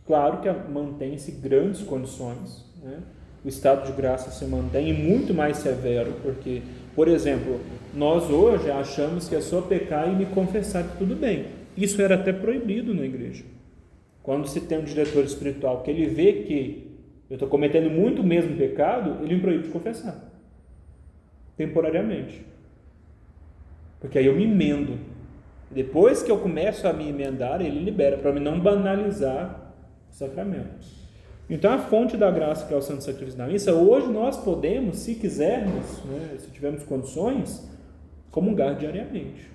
Claro que mantém-se grandes condições, né? O estado de graça se mantém muito mais severo, porque, por exemplo, nós hoje achamos que é só pecar e me confessar que tudo bem. Isso era até proibido na igreja. Quando se tem um diretor espiritual que ele vê que eu estou cometendo muito o mesmo pecado, ele me proíbe de confessar, temporariamente. Porque aí eu me emendo. Depois que eu começo a me emendar, ele libera, para não banalizar o sacramento. Então, a fonte da graça, que é o Santo Sacrifício da Missa, hoje nós podemos, se quisermos, né, se tivermos condições, comungar diariamente.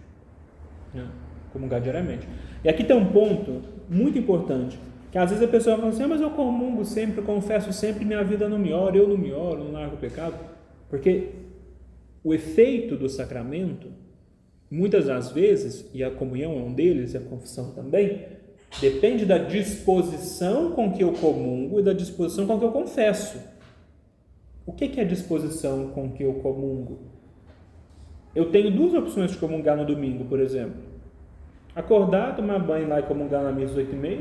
Né? Comungar diariamente. E aqui tem um ponto muito importante, que às vezes a pessoa fala assim, mas eu comungo sempre, eu confesso sempre, minha vida não me ora, eu não me oro, não largo o pecado. Porque o efeito do sacramento, muitas das vezes, e a comunhão é um deles, e a confissão também, depende da disposição com que eu comungo e da disposição com que eu confesso. O que é a disposição com que eu comungo? Eu tenho 2 opções de comungar no domingo, por exemplo. Acordar, tomar banho lá e comungar na missa às 8h30,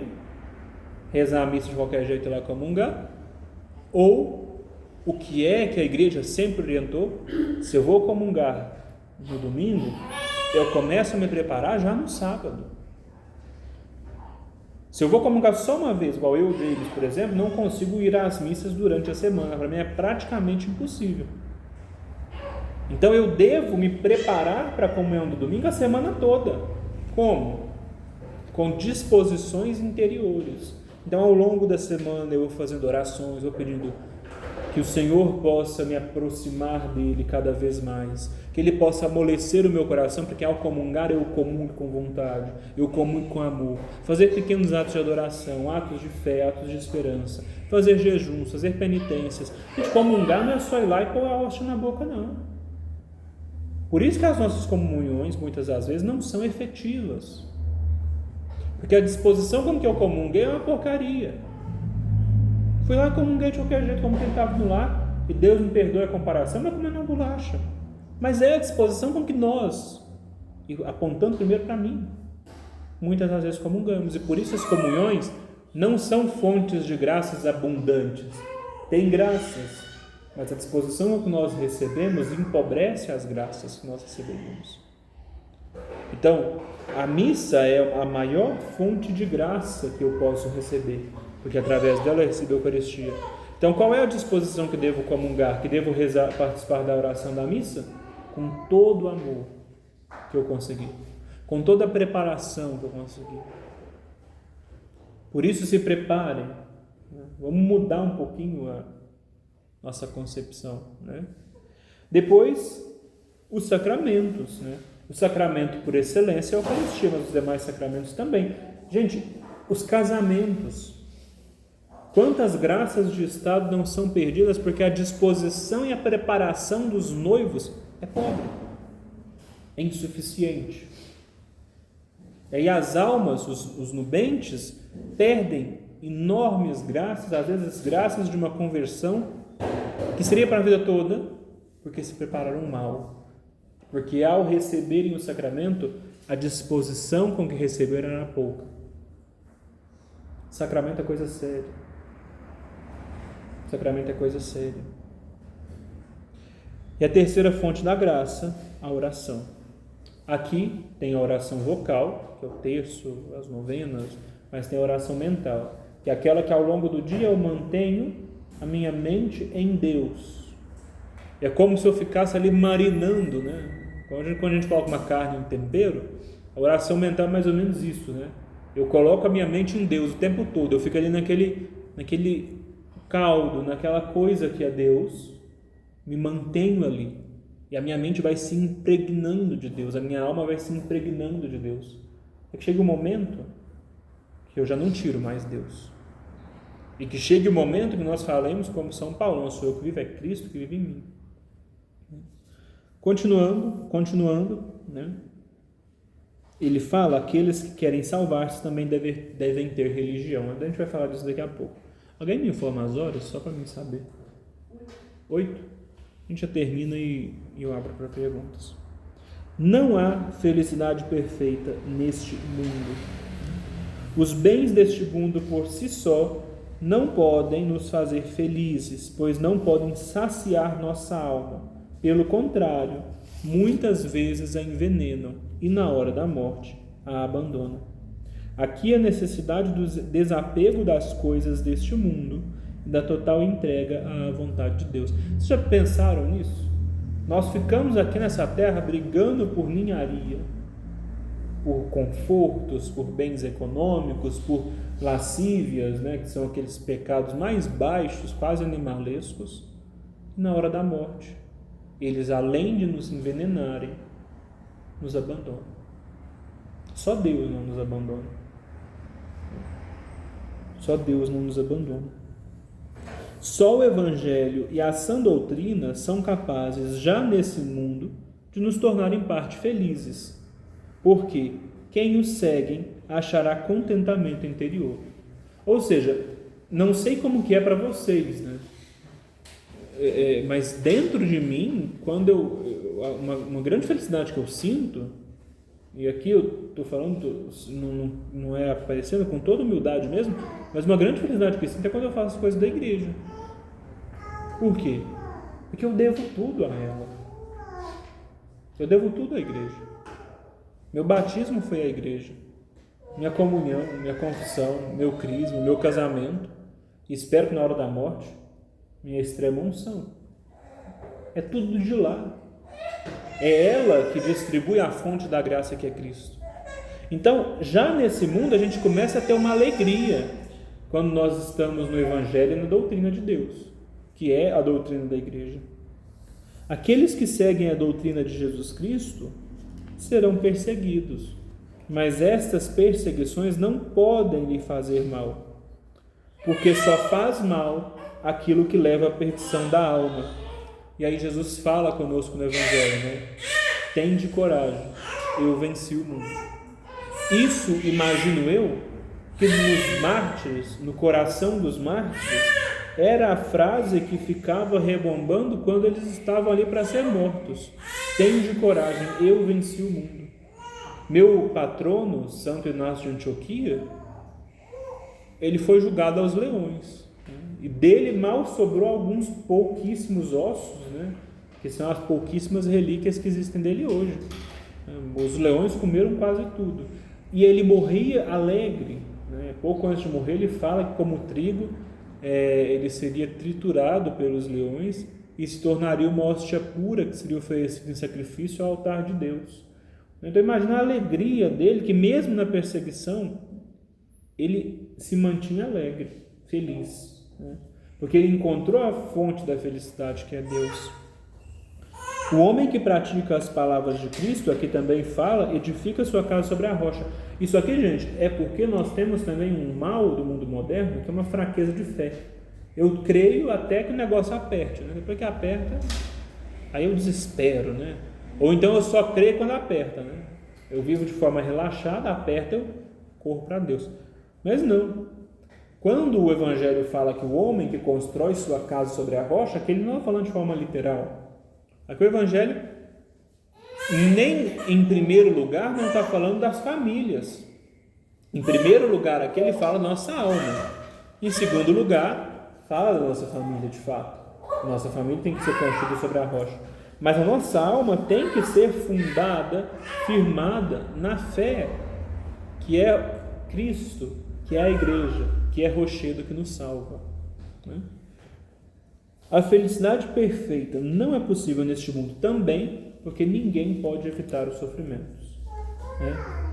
rezar a missa de qualquer jeito e lá comungar, ou o que é que a igreja sempre orientou, se eu vou comungar no domingo, eu começo a me preparar já no sábado. Se eu vou comungar só uma vez, igual eu, James, por exemplo, não consigo ir às missas durante a semana, para mim é praticamente impossível. Então eu devo me preparar para a comunhão do domingo a semana toda. Como? Com disposições interiores. Então, ao longo da semana, eu vou fazendo orações, vou pedindo que o Senhor possa me aproximar dele cada vez mais, que ele possa amolecer o meu coração, porque ao comungar eu comungo com vontade, eu comungo com amor, fazer pequenos atos de adoração, atos de fé, atos de esperança, fazer jejuns, fazer penitências. E comungar não é só ir lá e pôr a hóstia na boca, não. Por isso que as nossas comunhões, muitas das vezes, não são efetivas. Porque a disposição com que eu comunguei é uma porcaria. Fui lá e comunguei de qualquer jeito, como quem estava no lar, e Deus me perdoe a comparação, mas comendo uma bolacha. Mas é a disposição com que nós, apontando primeiro para mim, muitas das vezes comungamos. E por isso as comunhões não são fontes de graças abundantes. Tem graças, mas a disposição que nós recebemos empobrece as graças que nós recebemos. Então, a missa é a maior fonte de graça que eu posso receber, porque através dela eu recebo a Eucaristia. Então, qual é a disposição que devo comungar, que devo rezar, participar da oração da missa? Com todo o amor que eu conseguir, com toda a preparação que eu conseguir. Por isso, se preparem. Vamos mudar um pouquinho a nossa concepção, né? Depois, os sacramentos, né? O sacramento por excelência é a Eucaristia, mas os demais sacramentos também. Gente, os casamentos. Quantas graças de Estado não são perdidas porque a disposição e a preparação dos noivos é pobre, é insuficiente. E aí as almas, os nubentes, perdem enormes graças, às vezes graças de uma conversão que seria para a vida toda, porque se prepararam mal. Porque ao receberem o sacramento, a disposição com que receberam era pouca. Sacramento é coisa séria. Sacramento é coisa séria. E a terceira fonte da graça, a oração. Aqui tem a oração vocal, que é o terço, as novenas, mas tem a oração mental, que é aquela que ao longo do dia eu mantenho a minha mente em Deus. É como se eu ficasse ali marinando, né? Quando a gente coloca uma carne em tempero, a oração mental é mais ou menos isso, né? Eu coloco a minha mente em Deus o tempo todo, eu fico ali naquele caldo, naquela coisa que é Deus, me mantenho ali, e a minha mente vai se impregnando de Deus, a minha alma vai se impregnando de Deus. É que chega um momento que eu já não tiro mais Deus, e que chegue o momento que nós falemos como São Paulo: não sou eu que vivo, é Cristo que vive em mim. Continuando, né? Ele fala: aqueles que querem salvar-se também devem ter religião. A gente vai falar disso daqui a pouco. Alguém me informa as horas, só para mim saber? 8? A gente já termina e eu abro para perguntas. Não há felicidade perfeita neste mundo. Os bens deste mundo por si só não podem nos fazer felizes, pois não podem saciar nossa alma. Pelo contrário, muitas vezes a envenenam e na hora da morte a abandonam. Aqui a necessidade do desapego das coisas deste mundo e da total entrega à vontade de Deus. Vocês já pensaram nisso? Nós ficamos aqui nessa terra brigando por ninharia, por confortos, por bens econômicos, por lascívias, né, que são aqueles pecados mais baixos, quase animalescos, e na hora da morte eles, além de nos envenenarem, nos abandonam. Só Deus não nos abandona. Só Deus não nos abandona. Só o Evangelho e a sã doutrina são capazes, já nesse mundo, de nos tornar em parte felizes, porque quem os seguem achará contentamento interior. Ou seja, não sei como que é para vocês, né? Mas dentro de mim, quando uma grande felicidade que eu sinto, e aqui eu estou falando, não é aparecendo com toda humildade mesmo, mas uma grande felicidade que eu sinto é quando eu faço as coisas da igreja. Por quê? Porque eu devo tudo a ela. Eu devo tudo à igreja. Meu batismo foi à igreja, minha comunhão, minha confissão, meu crisma, meu casamento, e espero que na hora da morte, minha extrema unção. É tudo de lá. É ela que distribui a fonte da graça que é Cristo. Então, já nesse mundo, a gente começa a ter uma alegria quando nós estamos no Evangelho e na doutrina de Deus, que é a doutrina da igreja. Aqueles que seguem a doutrina de Jesus Cristo serão perseguidos, mas estas perseguições não podem lhe fazer mal, porque só faz mal aquilo que leva à perdição da alma. E aí Jesus fala conosco no Evangelho, né? Tende coragem, eu venci o mundo. Isso, imagino eu, que nos mártires, no coração dos mártires, era a frase que ficava rebombando quando eles estavam ali para ser mortos. Tende coragem, eu venci o mundo. Meu patrono, Santo Inácio de Antioquia, ele foi julgado aos leões. E dele mal sobrou alguns pouquíssimos ossos, né? Que são as pouquíssimas relíquias que existem dele hoje. Os leões comeram quase tudo. E ele morria alegre. Pouco antes de morrer, ele fala que, como trigo, ele seria triturado pelos leões e se tornaria uma hóstia pura que seria oferecida em sacrifício ao altar de Deus. Então imagina a alegria dele, que mesmo na perseguição, ele se mantinha alegre, feliz, porque ele encontrou a fonte da felicidade, que é Deus. O homem que pratica as palavras de Cristo, aqui também fala, edifica sua casa sobre a rocha. Isso aqui, gente, é porque nós temos também um mal do mundo moderno, que é uma fraqueza de fé. Eu creio até que o negócio aperte, depois que aperta, aí eu desespero, Ou então eu só creio quando aperta, Eu vivo de forma relaxada, aperta, eu corro para Deus. Mas não. Quando o Evangelho fala que o homem que constrói sua casa sobre a rocha, aqui ele não está falando de forma literal. Aqui o Evangelho, nem em primeiro lugar, não está falando das famílias. Em primeiro lugar, aqui ele fala da nossa alma. Em segundo lugar, fala da nossa família de fato. Nossa família tem que ser construída sobre a rocha. Mas a nossa alma tem que ser fundada, firmada na fé, que é Cristo, que é a igreja, que é rochedo que nos salva. A felicidade perfeita não é possível neste mundo também, porque ninguém pode evitar os sofrimentos.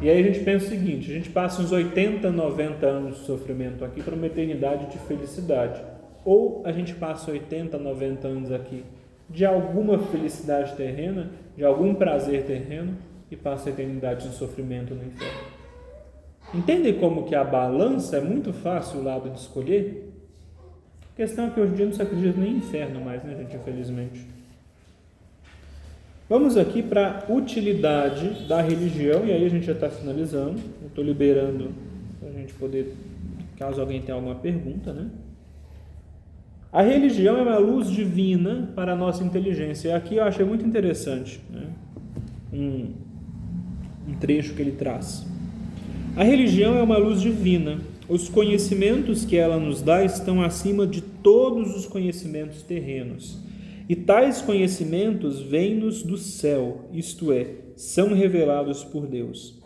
E aí a gente pensa o seguinte: a gente passa uns 80, 90 anos de sofrimento aqui para uma eternidade de felicidade. Ou a gente passa 80, 90 anos aqui de alguma felicidade terrena, de algum prazer terreno, e passa a eternidade de sofrimento no inferno. Entendem como que a balança é muito fácil o lado de escolher? A questão é que hoje em dia não se acredita nem em inferno mais, gente, infelizmente. Vamos aqui para a utilidade da religião, e aí a gente já está finalizando. Eu estou liberando para a gente poder, caso alguém tenha alguma pergunta, A religião é uma luz divina para a nossa inteligência. E aqui eu achei muito interessante, um trecho que ele traz. A religião é uma luz divina. Os conhecimentos que ela nos dá estão acima de todos os conhecimentos terrenos. E tais conhecimentos vêm-nos do céu, isto é, são revelados por Deus.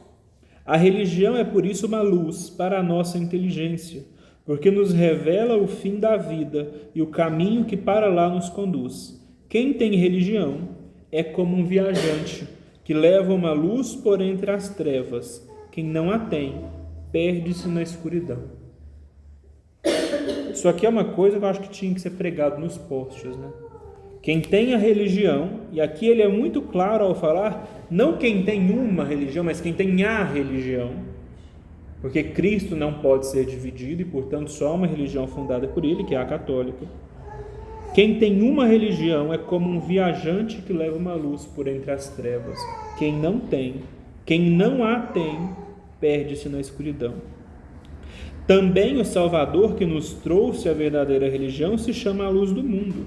A religião é por isso uma luz para a nossa inteligência, porque nos revela o fim da vida e o caminho que para lá nos conduz. Quem tem religião é como um viajante que leva uma luz por entre as trevas. Quem não a tem, perde-se na escuridão. Isso aqui é uma coisa que eu acho que tinha que ser pregado nos postes, Quem tem a religião, e aqui ele é muito claro ao falar, não quem tem uma religião, mas quem tem a religião, porque Cristo não pode ser dividido e, portanto, só uma religião fundada por ele, que é a católica. Quem tem uma religião é como um viajante que leva uma luz por entre as trevas. Quem não a tem, perde-se na escuridão. Também o Salvador que nos trouxe a verdadeira religião se chama a luz do mundo.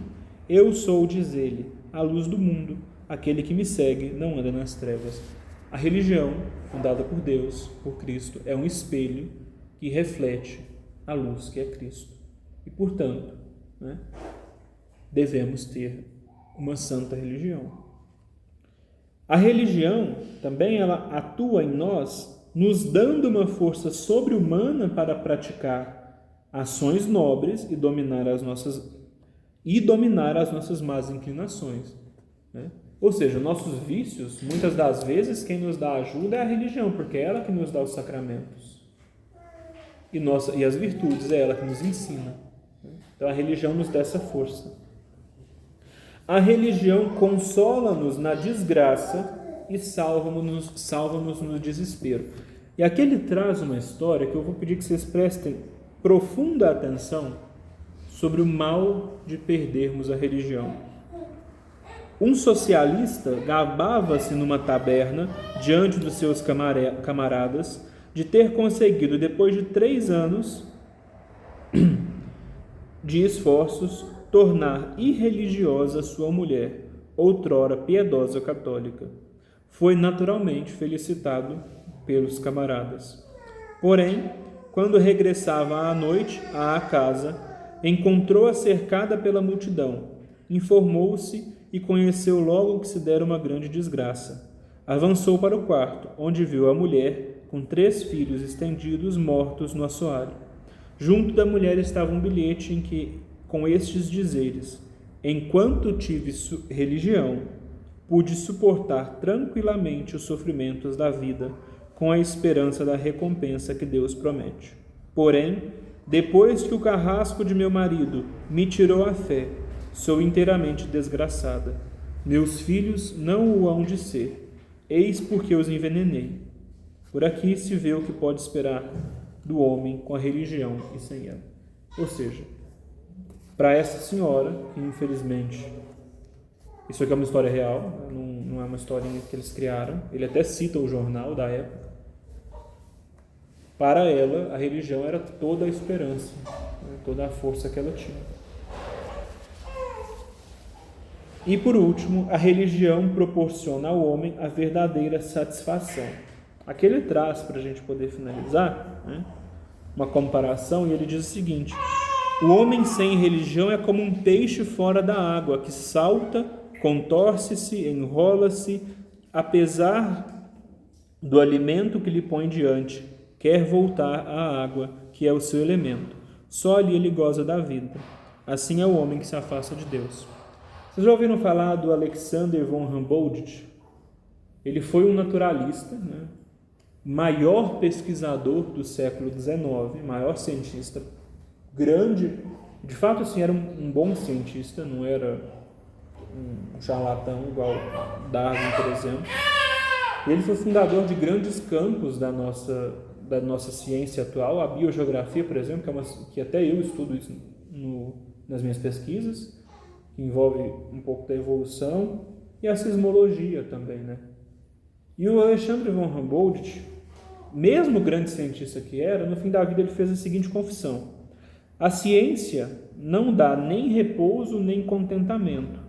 Eu sou, diz ele, a luz do mundo. Aquele que me segue não anda nas trevas. A religião, fundada por Deus, por Cristo, é um espelho que reflete a luz que é Cristo. E, portanto, devemos ter uma santa religião. A religião também ela atua em nós, nos dando uma força sobre-humana para praticar ações nobres e dominar as nossas más inclinações. Ou seja, nossos vícios, muitas das vezes, quem nos dá ajuda é a religião, porque é ela que nos dá os sacramentos. E as virtudes, é ela que nos ensina. Então a religião nos dá essa força. A religião consola-nos na desgraça e salva-nos no desespero. E aqui ele traz uma história que eu vou pedir que vocês prestem profunda atenção sobre o mal de perdermos a religião. Um socialista gabava-se numa taberna, diante dos seus camaradas, de ter conseguido, depois de 3 anos de esforços, tornar irreligiosa sua mulher, outrora piedosa católica. Foi naturalmente felicitado pelos camaradas. Porém, quando regressava à noite à casa, encontrou-a cercada pela multidão, informou-se e conheceu logo que se dera uma grande desgraça. Avançou para o quarto, onde viu a mulher com 3 filhos estendidos, mortos no assoalho. Junto da mulher estava um bilhete com estes dizeres: enquanto tive religião, pude suportar tranquilamente os sofrimentos da vida, com a esperança da recompensa que Deus promete. Porém, depois que o carrasco de meu marido me tirou a fé, sou inteiramente desgraçada. Meus filhos não o hão de ser, eis porque os envenenei. Por aqui se vê o que pode esperar do homem com a religião e sem ela. Ou seja, para essa senhora, que infelizmente, isso aqui é uma história real, não é uma historinha que eles criaram, ele até cita o jornal da época. Para ela, a religião era toda a esperança, toda a força que ela tinha. E por último, a religião proporciona ao homem a verdadeira satisfação. Aqui ele traz, para a gente poder finalizar, uma comparação, e ele diz o seguinte: o homem sem religião é como um peixe fora da água, que salta, contorce-se, enrola-se, apesar do alimento que lhe põe diante, quer voltar à água, que é o seu elemento. Só ali ele goza da vida. Assim é o homem que se afasta de Deus. Vocês já ouviram falar do Alexander von Humboldt? Ele foi um naturalista, maior pesquisador do século XIX, maior cientista, grande, de fato assim, era um bom cientista, não era um charlatão igual Darwin, por exemplo. Ele foi fundador de grandes campos da nossa ciência atual, a biogeografia, por exemplo, que até eu estudo isso nas minhas pesquisas, que envolve um pouco da evolução, e a sismologia também, E o Alexander von Humboldt, mesmo grande cientista que era, no fim da vida ele fez a seguinte confissão: a ciência não dá nem repouso nem contentamento.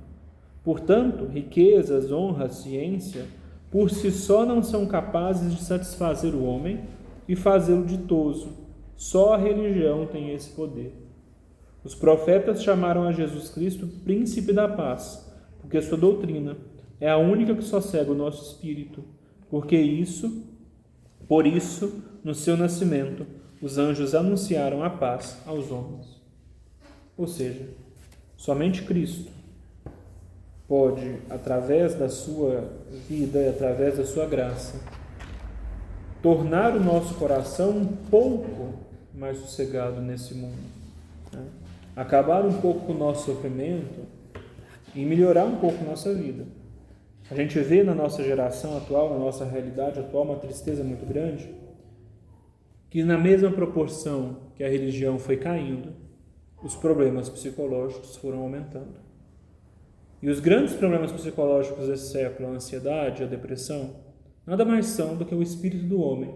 Portanto, riquezas, honra, ciência, por si só não são capazes de satisfazer o homem e fazê-lo ditoso. Só a religião tem esse poder. Os profetas chamaram a Jesus Cristo príncipe da paz, porque sua doutrina é a única que sossega o nosso espírito, por isso, no seu nascimento, os anjos anunciaram a paz aos homens. Ou seja, somente Cristo pode, através da sua vida e através da sua graça, tornar o nosso coração um pouco mais sossegado nesse mundo, acabar um pouco com o nosso sofrimento e melhorar um pouco a nossa vida. A gente vê na nossa geração atual, na nossa realidade atual, uma tristeza muito grande, que na mesma proporção que a religião foi caindo, os problemas psicológicos foram aumentando. E os grandes problemas psicológicos desse século, a ansiedade, a depressão, nada mais são do que o espírito do homem,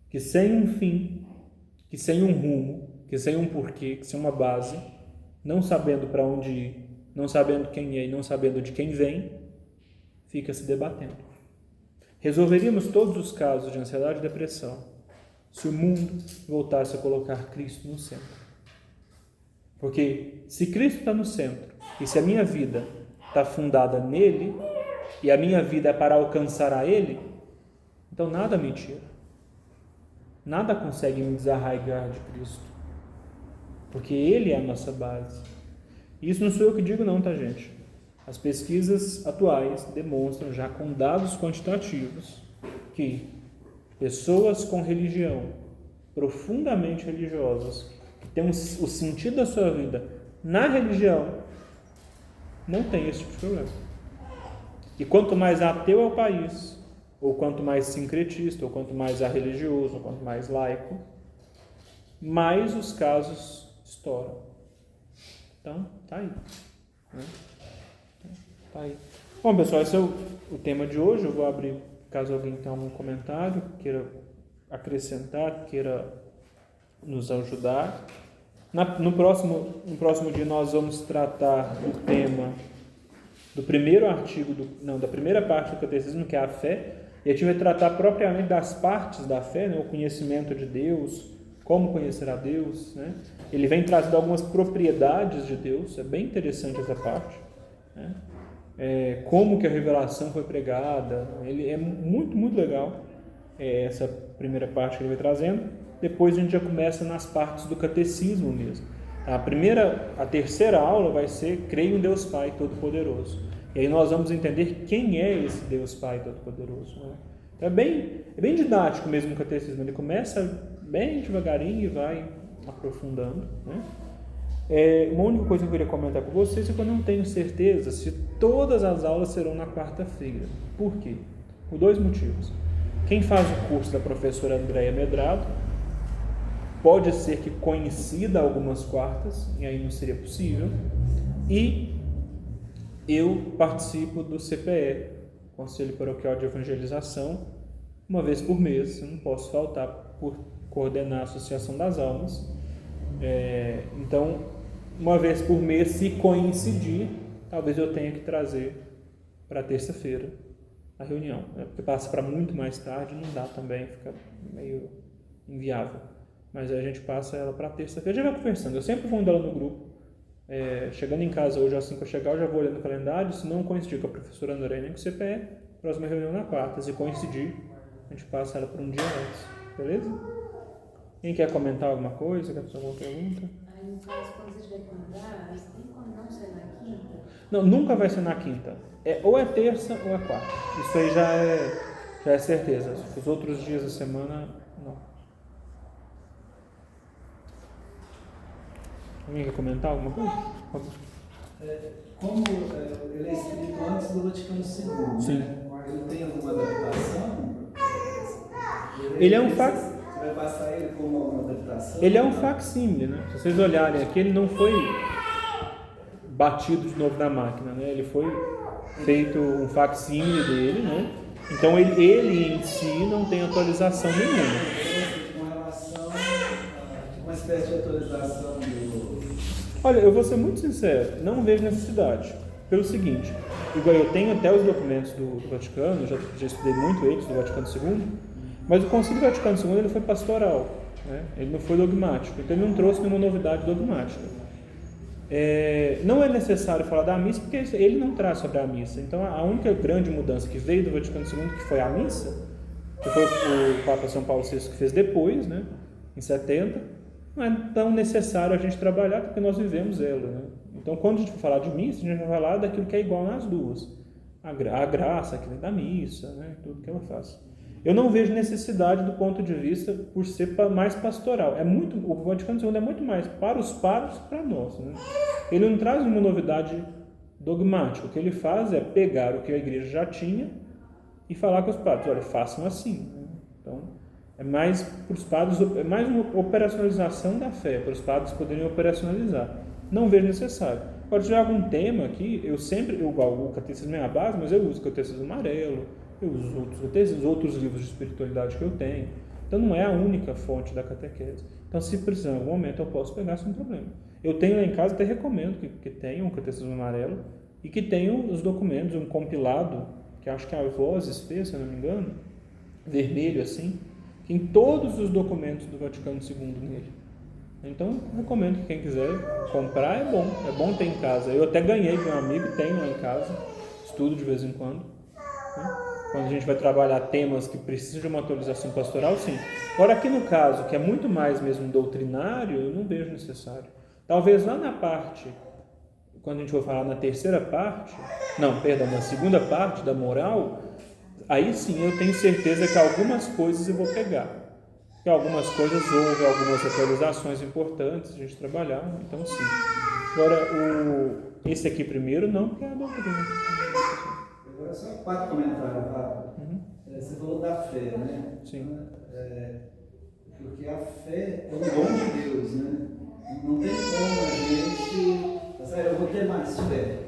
que sem um fim, que sem um rumo, que sem um porquê, que sem uma base, não sabendo para onde ir, não sabendo quem é e não sabendo de quem vem, fica se debatendo. Resolveríamos todos os casos de ansiedade e depressão se o mundo voltasse a colocar Cristo no centro. Porque se Cristo está no centro, e se a minha vida está fundada nele, e a minha vida é para alcançar a Ele, então nada me tira. Nada consegue me desarraigar de Cristo. Porque Ele é a nossa base. E isso não sou eu que digo não, tá, gente? As pesquisas atuais demonstram já com dados quantitativos que pessoas com religião, profundamente religiosas, que têm o sentido da sua vida na religião, não tem esse tipo de problema. E quanto mais ateu é o país, ou quanto mais sincretista, ou quanto mais religioso, ou quanto mais laico, mais os casos estouram. Então, tá aí. Tá aí. Bom, pessoal, esse é o tema de hoje. Eu vou abrir, caso alguém tenha algum comentário, queira acrescentar, queira nos ajudar. No próximo dia nós vamos tratar do tema do primeiro artigo, da primeira parte do catecismo, que é a fé, e a gente vai tratar propriamente das partes da fé, o conhecimento de Deus, como conhecer a Deus, Ele vem trazendo algumas propriedades de Deus, é bem interessante essa parte, como que a revelação foi pregada. Ele é muito, muito legal, essa primeira parte que ele vai trazendo. Depois a gente já começa nas partes do catecismo mesmo. A terceira aula vai ser Creio em Deus Pai Todo-Poderoso. E aí nós vamos entender quem é esse Deus Pai Todo-Poderoso, né? Então é bem didático mesmo o catecismo. Ele começa bem devagarinho e vai aprofundando, né? Uma única coisa que eu queria comentar com vocês é que eu não tenho certeza se todas as aulas serão na quarta-feira. Por quê? Por 2 motivos. Quem faz o curso da professora Andréia Medrado pode ser que coincida algumas quartas, e aí não seria possível. E eu participo do CPE, Conselho Paroquial de Evangelização, uma vez por mês. Eu não posso faltar por coordenar a Associação das Almas. Então, uma vez por mês, se coincidir, talvez eu tenha que trazer para terça-feira a reunião, porque passa para muito mais tarde, não dá também, fica meio inviável. Mas aí a gente passa ela para terça-feira, já vai conversando. Eu sempre vou andando no grupo. Chegando em casa hoje, assim que eu chegar, eu já vou olhando o calendário. Se não coincidir com a professora André nem com o CPE, próxima reunião na quarta. Se coincidir, a gente passa ela para um dia antes. Beleza? Quem quer comentar alguma coisa? Quer fazer alguma pergunta? Aí, no caso, quando você tiver que mandar, tem como não ser na quinta? Não, nunca vai ser na quinta. Ou é terça ou é quarta. Isso aí já é certeza. Os outros dias da semana, não. Alguém quer comentar alguma coisa? Como ele é escrito antes do Vaticano II, sim. Né? Ele tem alguma adaptação? Ele é um Você vai passar ele como uma adaptação? Ele é um facsímile, né? Se vocês olharem aqui, ele não foi batido de novo na máquina, né? Ele foi feito um facsímile dele, né? Então ele em si não tem atualização nenhuma. Com relação a uma espécie de atualização do... Olha, eu vou ser muito sincero, não vejo necessidade. Pelo seguinte, igual eu tenho até os documentos do Vaticano, já estudei muito eles, do Vaticano II, mas o Concílio Vaticano II ele foi pastoral, né? Ele não foi dogmático, então ele não trouxe nenhuma novidade dogmática. Não é necessário falar da missa, porque ele não traz sobre a missa. Então a única grande mudança que veio do Vaticano II, que foi a missa, que foi o Papa São Paulo VI que fez depois, né, em 70, não é tão necessário a gente trabalhar, porque nós vivemos ela, né? Então, quando a gente for falar de missa, a gente vai falar daquilo que é igual nas duas. A graça que vem da missa, né? Tudo que ela faz. Eu não vejo necessidade do ponto de vista por ser mais pastoral. O Vaticano II é muito mais para os padres que para nós, né? Ele não traz uma novidade dogmática. O que ele faz é pegar o que a igreja já tinha e falar com os padres, olha, façam assim, né? Então, é mais para os padres, é mais uma operacionalização da fé, para os padres poderem operacionalizar. Não vejo necessário. Agora, se tiver algum tema aqui, o catecismo é a base, mas eu uso o catecismo amarelo, eu uso outros catecismos, outros livros de espiritualidade que eu tenho. Então, não é a única fonte da catequese. Então, se precisar em algum momento, eu posso pegar sem problema. Eu tenho lá em casa, até recomendo que tenha um catecismo amarelo e que tenha os documentos, um compilado, que acho que a Vozes fez, se eu não me engano, vermelho assim, em todos os documentos do Vaticano II nele. Então, recomendo que quem quiser comprar, é bom ter em casa. Eu até ganhei de um amigo, tenho lá em casa, estudo de vez em quando. Né? Quando a gente vai trabalhar temas que precisam de uma atualização pastoral, sim. Agora, aqui no caso, que é muito mais mesmo doutrinário, eu não vejo necessário. Talvez lá na parte, quando a gente for falar na na segunda parte da moral, aí sim eu tenho certeza que algumas coisas eu vou pegar. Que algumas coisas houve, algumas atualizações importantes a gente trabalhar, então sim. Agora, esse aqui primeiro não, porque é a doutrina. Agora só 4 comentários, Pablo. Você falou da fé, né? Sim. Porque a fé é um dom de Deus, né? Não tem como a gente... Eu vou ter mais fé.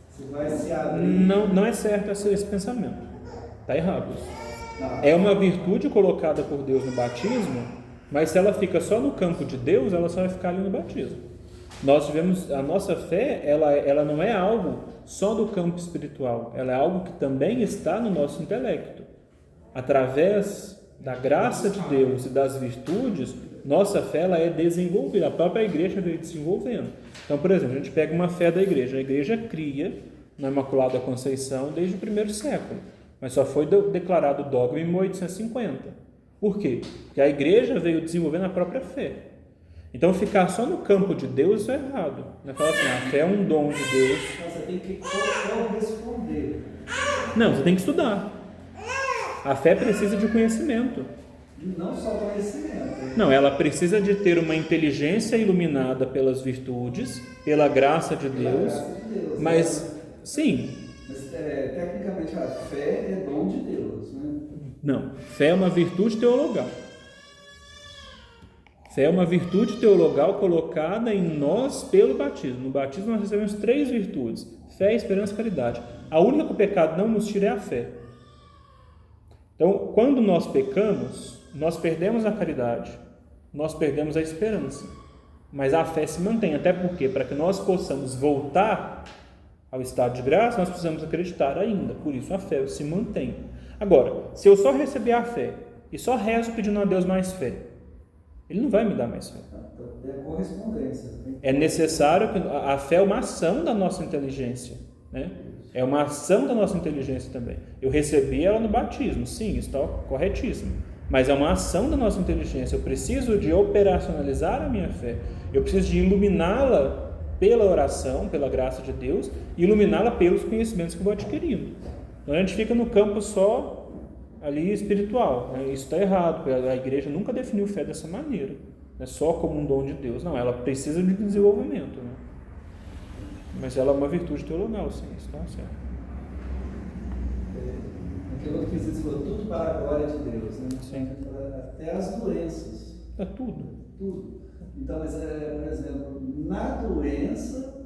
Você vai se abrir... Não é certo esse pensamento. Está errado. É uma virtude colocada por Deus no batismo, mas se ela fica só no campo de Deus, ela só vai ficar ali no batismo. A nossa fé, ela não é algo só do campo espiritual, ela é algo que também está no nosso intelecto. Através da graça de Deus e das virtudes, nossa fé ela é desenvolvida, a própria igreja vem desenvolvendo. Então, por exemplo, a gente pega uma fé da igreja, a igreja cria na Imaculada Conceição desde o primeiro século, mas só foi declarado dogma em 1850. Por quê? Porque a Igreja veio desenvolvendo a própria fé. Então, ficar só no campo de Deus é errado. Não é falar assim, a fé é um dom de Deus. Você tem que corresponder. Não, você tem que estudar. A fé precisa de conhecimento. Não só conhecimento. Não, ela precisa de ter uma inteligência iluminada pelas virtudes, pela graça de Deus. Mas, sim. Mas, tecnicamente, a fé é dom de Deus, né? Não, fé é uma virtude teologal. Fé é uma virtude teologal colocada em nós pelo batismo. No batismo nós recebemos 3 virtudes: fé, esperança e caridade. A única que o pecado não nos tira é a fé. Então, quando nós pecamos, nós perdemos a caridade, nós perdemos a esperança. Mas a fé se mantém, até porque, para que nós possamos voltar ao estado de graça, nós precisamos acreditar ainda. Por isso a fé se mantém. Agora, se eu só receber a fé e só rezo pedindo a Deus mais fé, Ele não vai me dar mais fé. É correspondência. É necessário que a fé é uma ação da nossa inteligência, né? É uma ação da nossa inteligência também. Eu recebi ela no batismo, sim, está corretíssimo. Mas é uma ação da nossa inteligência. Eu preciso de operacionalizar a minha fé. Eu preciso de iluminá-la pela oração, pela graça de Deus, e iluminá-la pelos conhecimentos que eu vou adquirindo. Então a gente fica no campo só ali espiritual, né? Isso está errado. A Igreja nunca definiu fé dessa maneira, é só como um dom de Deus. Não, ela precisa de desenvolvimento, né? Mas ela é uma virtude teologal, sim, isso está certo. Aquilo que você falou, tudo para a glória de Deus, né? Sim. Até as doenças. É tudo. Tudo. Então, mas, por exemplo, na doença,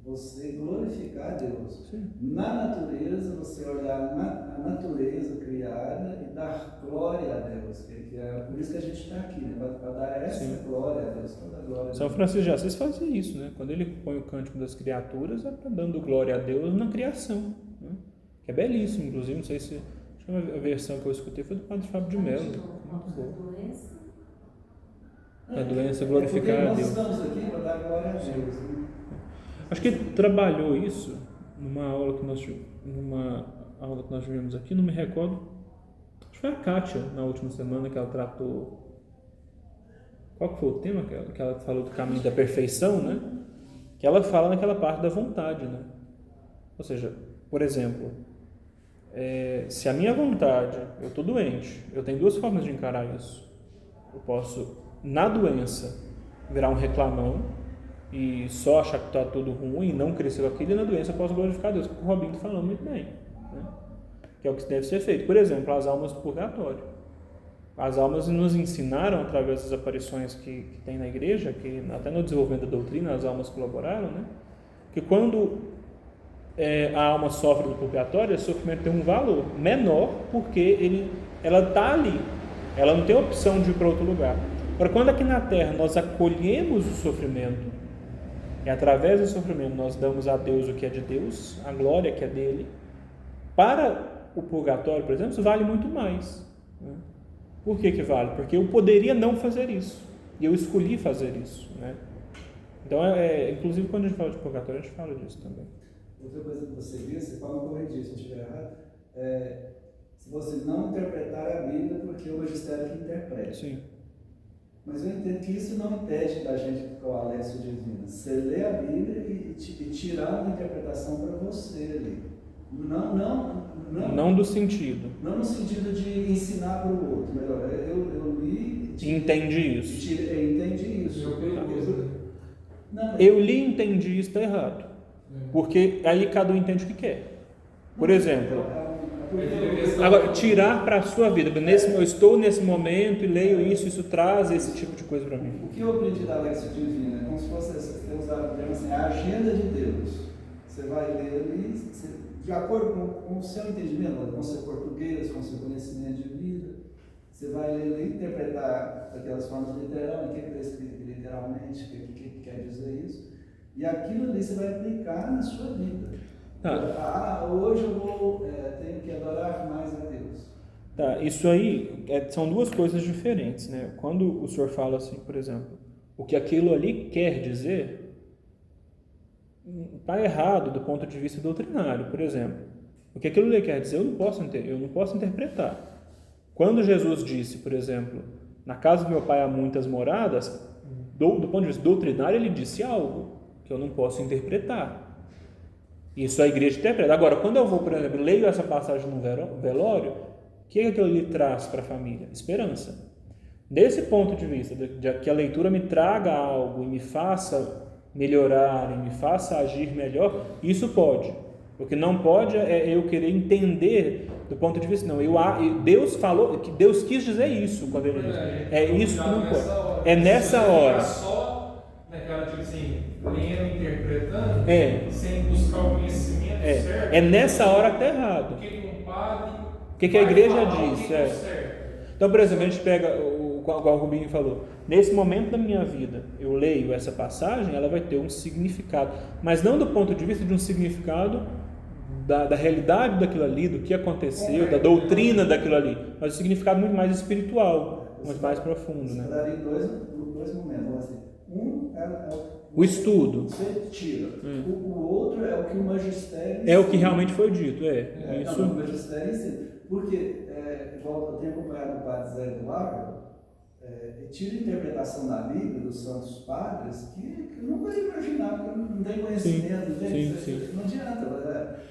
você glorificar a Deus. Sim. Na natureza, você olhar a natureza criada e dar glória a Deus. Que é por isso que a gente está aqui, né? Para dar essa Sim. glória a Deus, toda a glória a Deus. São Francisco de Assis fazia isso, né? Quando ele põe o Cântico das Criaturas, é dando glória a Deus na criação, né? Que é belíssimo, inclusive, não sei se... Acho que a versão que eu escutei foi do Padre Fábio de Mello. Muito boa. A doença glorificar a Deus. Nós estamos aqui para dar glória a Deus. Né? Acho que ele trabalhou isso numa aula que nós tivemos aqui, não me recordo. Acho que foi a Kátia, na última semana, que ela tratou... Qual que foi o tema? Que ela falou do caminho da perfeição, né? Que ela fala naquela parte da vontade, né? Ou seja, por exemplo, se a minha vontade, eu estou doente, eu tenho 2 formas de encarar isso. Eu posso, na doença, virar um reclamão e só achar que está tudo ruim e não crescer aquilo, e na doença eu posso glorificar a Deus, como o Robinho está falando muito bem, né? Que é o que deve ser feito. Por exemplo, as almas do purgatório. As almas nos ensinaram, através das aparições que tem na igreja, que até no desenvolvimento da doutrina as almas colaboraram, né? Que quando a alma sofre do purgatório, esse sofrimento tem um valor menor, porque ela está ali, ela não tem opção de ir para outro lugar. Agora, quando aqui na Terra nós acolhemos o sofrimento, e através do sofrimento nós damos a Deus o que é de Deus, a glória que é dele, para o purgatório, por exemplo, isso vale muito mais, né? Por que vale? Porque eu poderia não fazer isso, e eu escolhi fazer isso, né? Então, inclusive quando a gente fala de purgatório, a gente fala disso também. Outra coisa que você disse, pode me corrigir se eu estiver errado, se você não interpretar a Bíblia, porque o magistério que interpreta. Sim. Mas eu entendo que isso não impede da gente ficar o Alessio divino. Você lê a Bíblia e tirar uma interpretação para você ali. Não do sentido. Não no sentido de ensinar para o outro. Melhor, eu li... Entendi isso. Entendi isso. Eu li e entendi isso, está errado. Porque aí cada um entende o que quer. Por exemplo, agora, tirar para a sua vida. Eu estou nesse momento e leio isso traz esse tipo de coisa para mim. O que eu aprendi da Alexia Divina é como se fosse, você usar o termo assim, a agenda de Deus. Você vai ler ali, de acordo com o seu entendimento, com o seu português, com o seu conhecimento de vida, você vai ler e interpretar daquelas formas literais, o que está escrito literalmente, o que quer dizer isso. E aquilo ali você vai aplicar na sua vida. Hoje eu tenho que adorar mais a Deus. Tá, isso aí são 2 coisas diferentes, né? Quando o senhor fala assim, por exemplo, o que aquilo ali quer dizer, está errado do ponto de vista doutrinário, por exemplo. O que aquilo ali quer dizer, eu não posso interpretar. Quando Jesus disse, por exemplo, na casa do meu pai há muitas moradas, do ponto de vista doutrinário, ele disse algo que eu não posso interpretar. Isso a igreja interpreta. Agora, quando eu vou, por exemplo, leio essa passagem no velório, o que aquilo ali traz para a família? Esperança. Desse ponto de vista, de que a leitura me traga algo e me faça melhorar, e me faça agir melhor, isso pode. O que não pode é eu querer entender do ponto de vista, não, Deus falou, que Deus quis dizer isso quando ele disse. É isso que não pode. É nessa hora. Só naquela, tipo assim, lendo, interpretando, sem buscar o conhecimento certo. É nessa hora que está errado. O que um padre. O que a igreja diz? Certo. Então, por exemplo, a gente pega igual o Rubinho falou, nesse momento da minha vida, eu leio essa passagem, ela vai ter um significado, mas não do ponto de vista de um significado da realidade daquilo ali, do que aconteceu, da doutrina daquilo ali, mas um significado muito mais espiritual, muito mais profundo, né? Eu daria dois momentos, assim. Um é o estudo. Você tira. O outro é o que o magistério é o que realmente foi dito, isso. Não, o magistério ensina. Porque, igual eu tenho acompanhado o padre Zé Eduardo, tira a interpretação da Bíblia dos santos padres que eu nunca ia imaginar, porque não tem conhecimento, não adianta.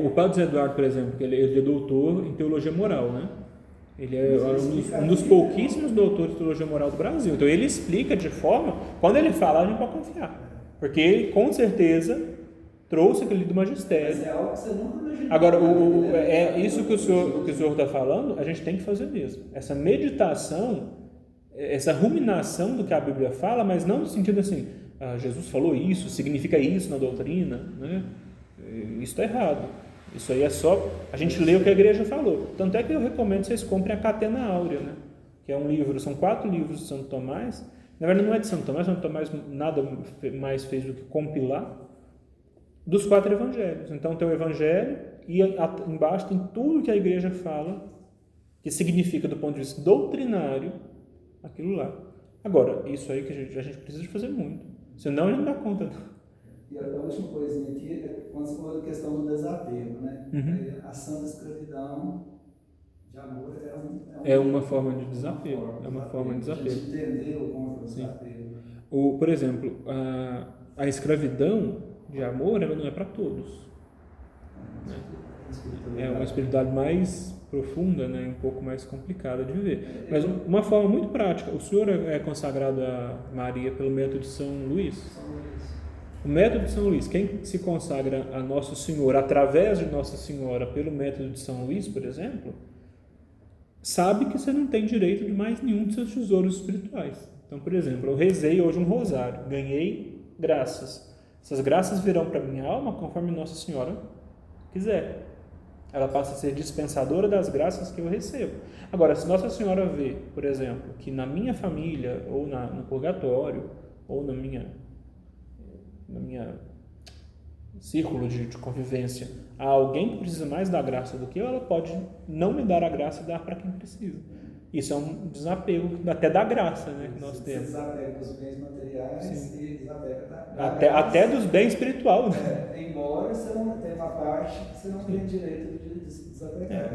O padre Zé Eduardo, por exemplo, ele é doutor em teologia moral, né? Ele é um dos pouquíssimos doutores de teologia moral do Brasil. Então ele explica de forma, quando ele fala, a gente pode confiar. Porque ele, com certeza, trouxe aquele do magistério. Mas é algo que você nunca imaginou. Agora, isso que o senhor está falando, a gente tem que fazer mesmo. Essa meditação, essa ruminação do que a Bíblia fala, mas não no sentido assim, Jesus falou isso, significa isso na doutrina, né? Isso está errado. Isso aí é só a gente lê o que a igreja falou. Tanto é que eu recomendo que vocês comprem a Catena Áurea, né? Que é um livro, são 4 livros de Santo Tomás. Na verdade não é de Santo Tomás nada mais fez do que compilar dos 4 evangelhos. Então tem o evangelho e embaixo tem tudo que a igreja fala, que significa do ponto de vista doutrinário aquilo lá. Agora, isso aí que a gente precisa de fazer muito, senão a gente não dá conta. E a última coisinha aqui é quando você falou da questão do desapego, né? A ação da escravidão de amor é uma forma de desapego. É uma forma de desapego. A gente entendeu como o desapego. Por exemplo, a escravidão de amor, ela não é para todos. É uma espiritualidade mais profunda, né? Um pouco mais complicada de viver. Mas uma forma muito prática. O senhor é consagrado a Maria pelo método de São Luís? O método de São Luís, quem se consagra a Nosso Senhor através de Nossa Senhora pelo método de São Luís, por exemplo, sabe que você não tem direito de mais nenhum dos seus tesouros espirituais. Então, por exemplo, eu rezei hoje um rosário, ganhei graças. Essas graças virão para minha alma conforme Nossa Senhora quiser. Ela passa a ser dispensadora das graças que eu recebo. Agora, se Nossa Senhora vê, por exemplo, que na minha família, ou no purgatório, ou na minha círculo de convivência, há alguém que precisa mais da graça do que eu, ela pode não me dar a graça e dar para quem precisa. Isso é um desapego até da graça, né, que nós temos. Desapego dos bens materiais. Sim. E desapego até dos bens espirituais. Embora você não tenha uma parte que você não tem direito de desapegar.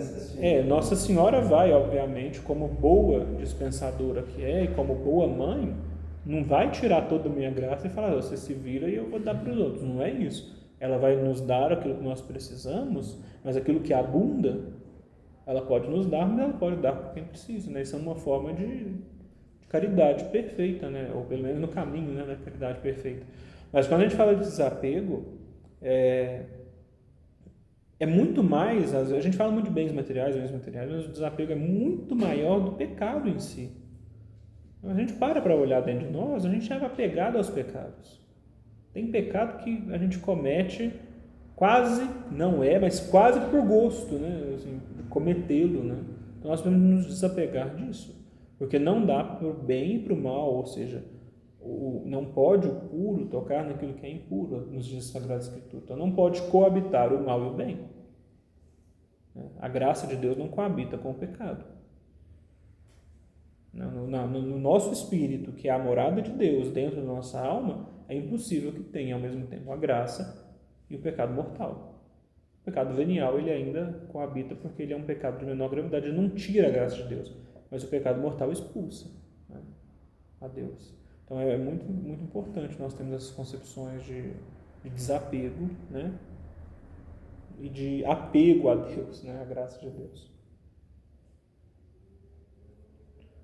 Nossa Senhora vai, obviamente, como boa dispensadora que é, e como boa mãe, não vai tirar toda a minha graça e falar, você se vira e eu vou dar para os outros. Não é isso. Ela vai nos dar aquilo que nós precisamos, mas aquilo que abunda, ela pode nos dar, mas ela pode dar para quem precisa. Né? Isso é uma forma de caridade perfeita, né? Ou pelo menos no caminho, né, da caridade perfeita. Mas quando a gente fala de desapego, é muito mais, a gente fala muito de bens materiais, mas o desapego é muito maior do pecado em si. A gente para olhar dentro de nós, a gente é apegado aos pecados. Tem pecado que a gente comete quase, não é, mas quase por gosto, né? Assim, cometê-lo, né? Então nós devemos nos desapegar disso, porque não dá para o bem e para o mal, ou seja, não pode o puro tocar naquilo que é impuro, nos diz a Sagrada Escritura. Então não pode coabitar o mal e o bem. A graça de Deus não coabita com o pecado. No nosso espírito, que é a morada de Deus dentro da nossa alma, É impossível que tenha ao mesmo tempo a graça e o pecado mortal. O pecado venial, ele ainda coabita porque ele é um pecado de menor gravidade, ele não tira a graça de Deus, mas o pecado mortal expulsa, né, a Deus. Então é muito, muito importante nós termos essas concepções de desapego, né, e de apego a Deus, né, a graça de Deus.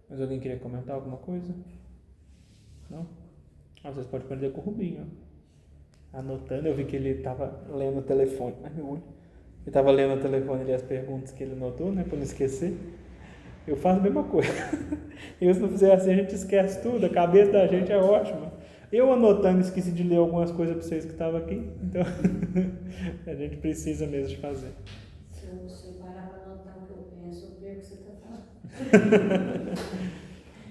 Mas alguém queria comentar alguma coisa? Não? Vocês podem aprender com o Rubinho. Anotando, eu vi que ele estava lendo o telefone. Ai, meu olho. Ele estava lendo o telefone ali as perguntas que ele anotou, né, para não esquecer. Eu faço a mesma coisa. E se não fizer assim, a gente esquece tudo. A cabeça da gente é ótima. Eu anotando, esqueci de ler algumas coisas para vocês que estavam aqui. Então, a gente precisa mesmo de fazer. Se eu parar para anotar o que eu penso, eu perco o que você está falando.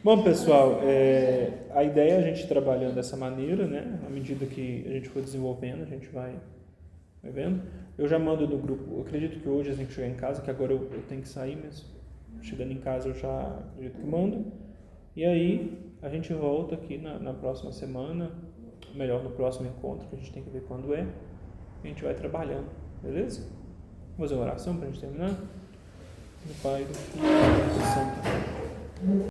Bom, pessoal, a ideia é a gente trabalhando dessa maneira, né? À medida que a gente for desenvolvendo, a gente vai vendo. Eu já mando no grupo, eu acredito que hoje a gente chegar em casa, que agora eu tenho que sair, mas chegando em casa eu já acredito que mando. E aí a gente volta aqui na próxima semana, melhor no próximo encontro, que a gente tem que ver quando é, e a gente vai trabalhando, beleza? Vamos fazer uma oração para a gente terminar? Do Pai, do Filho e do Santo.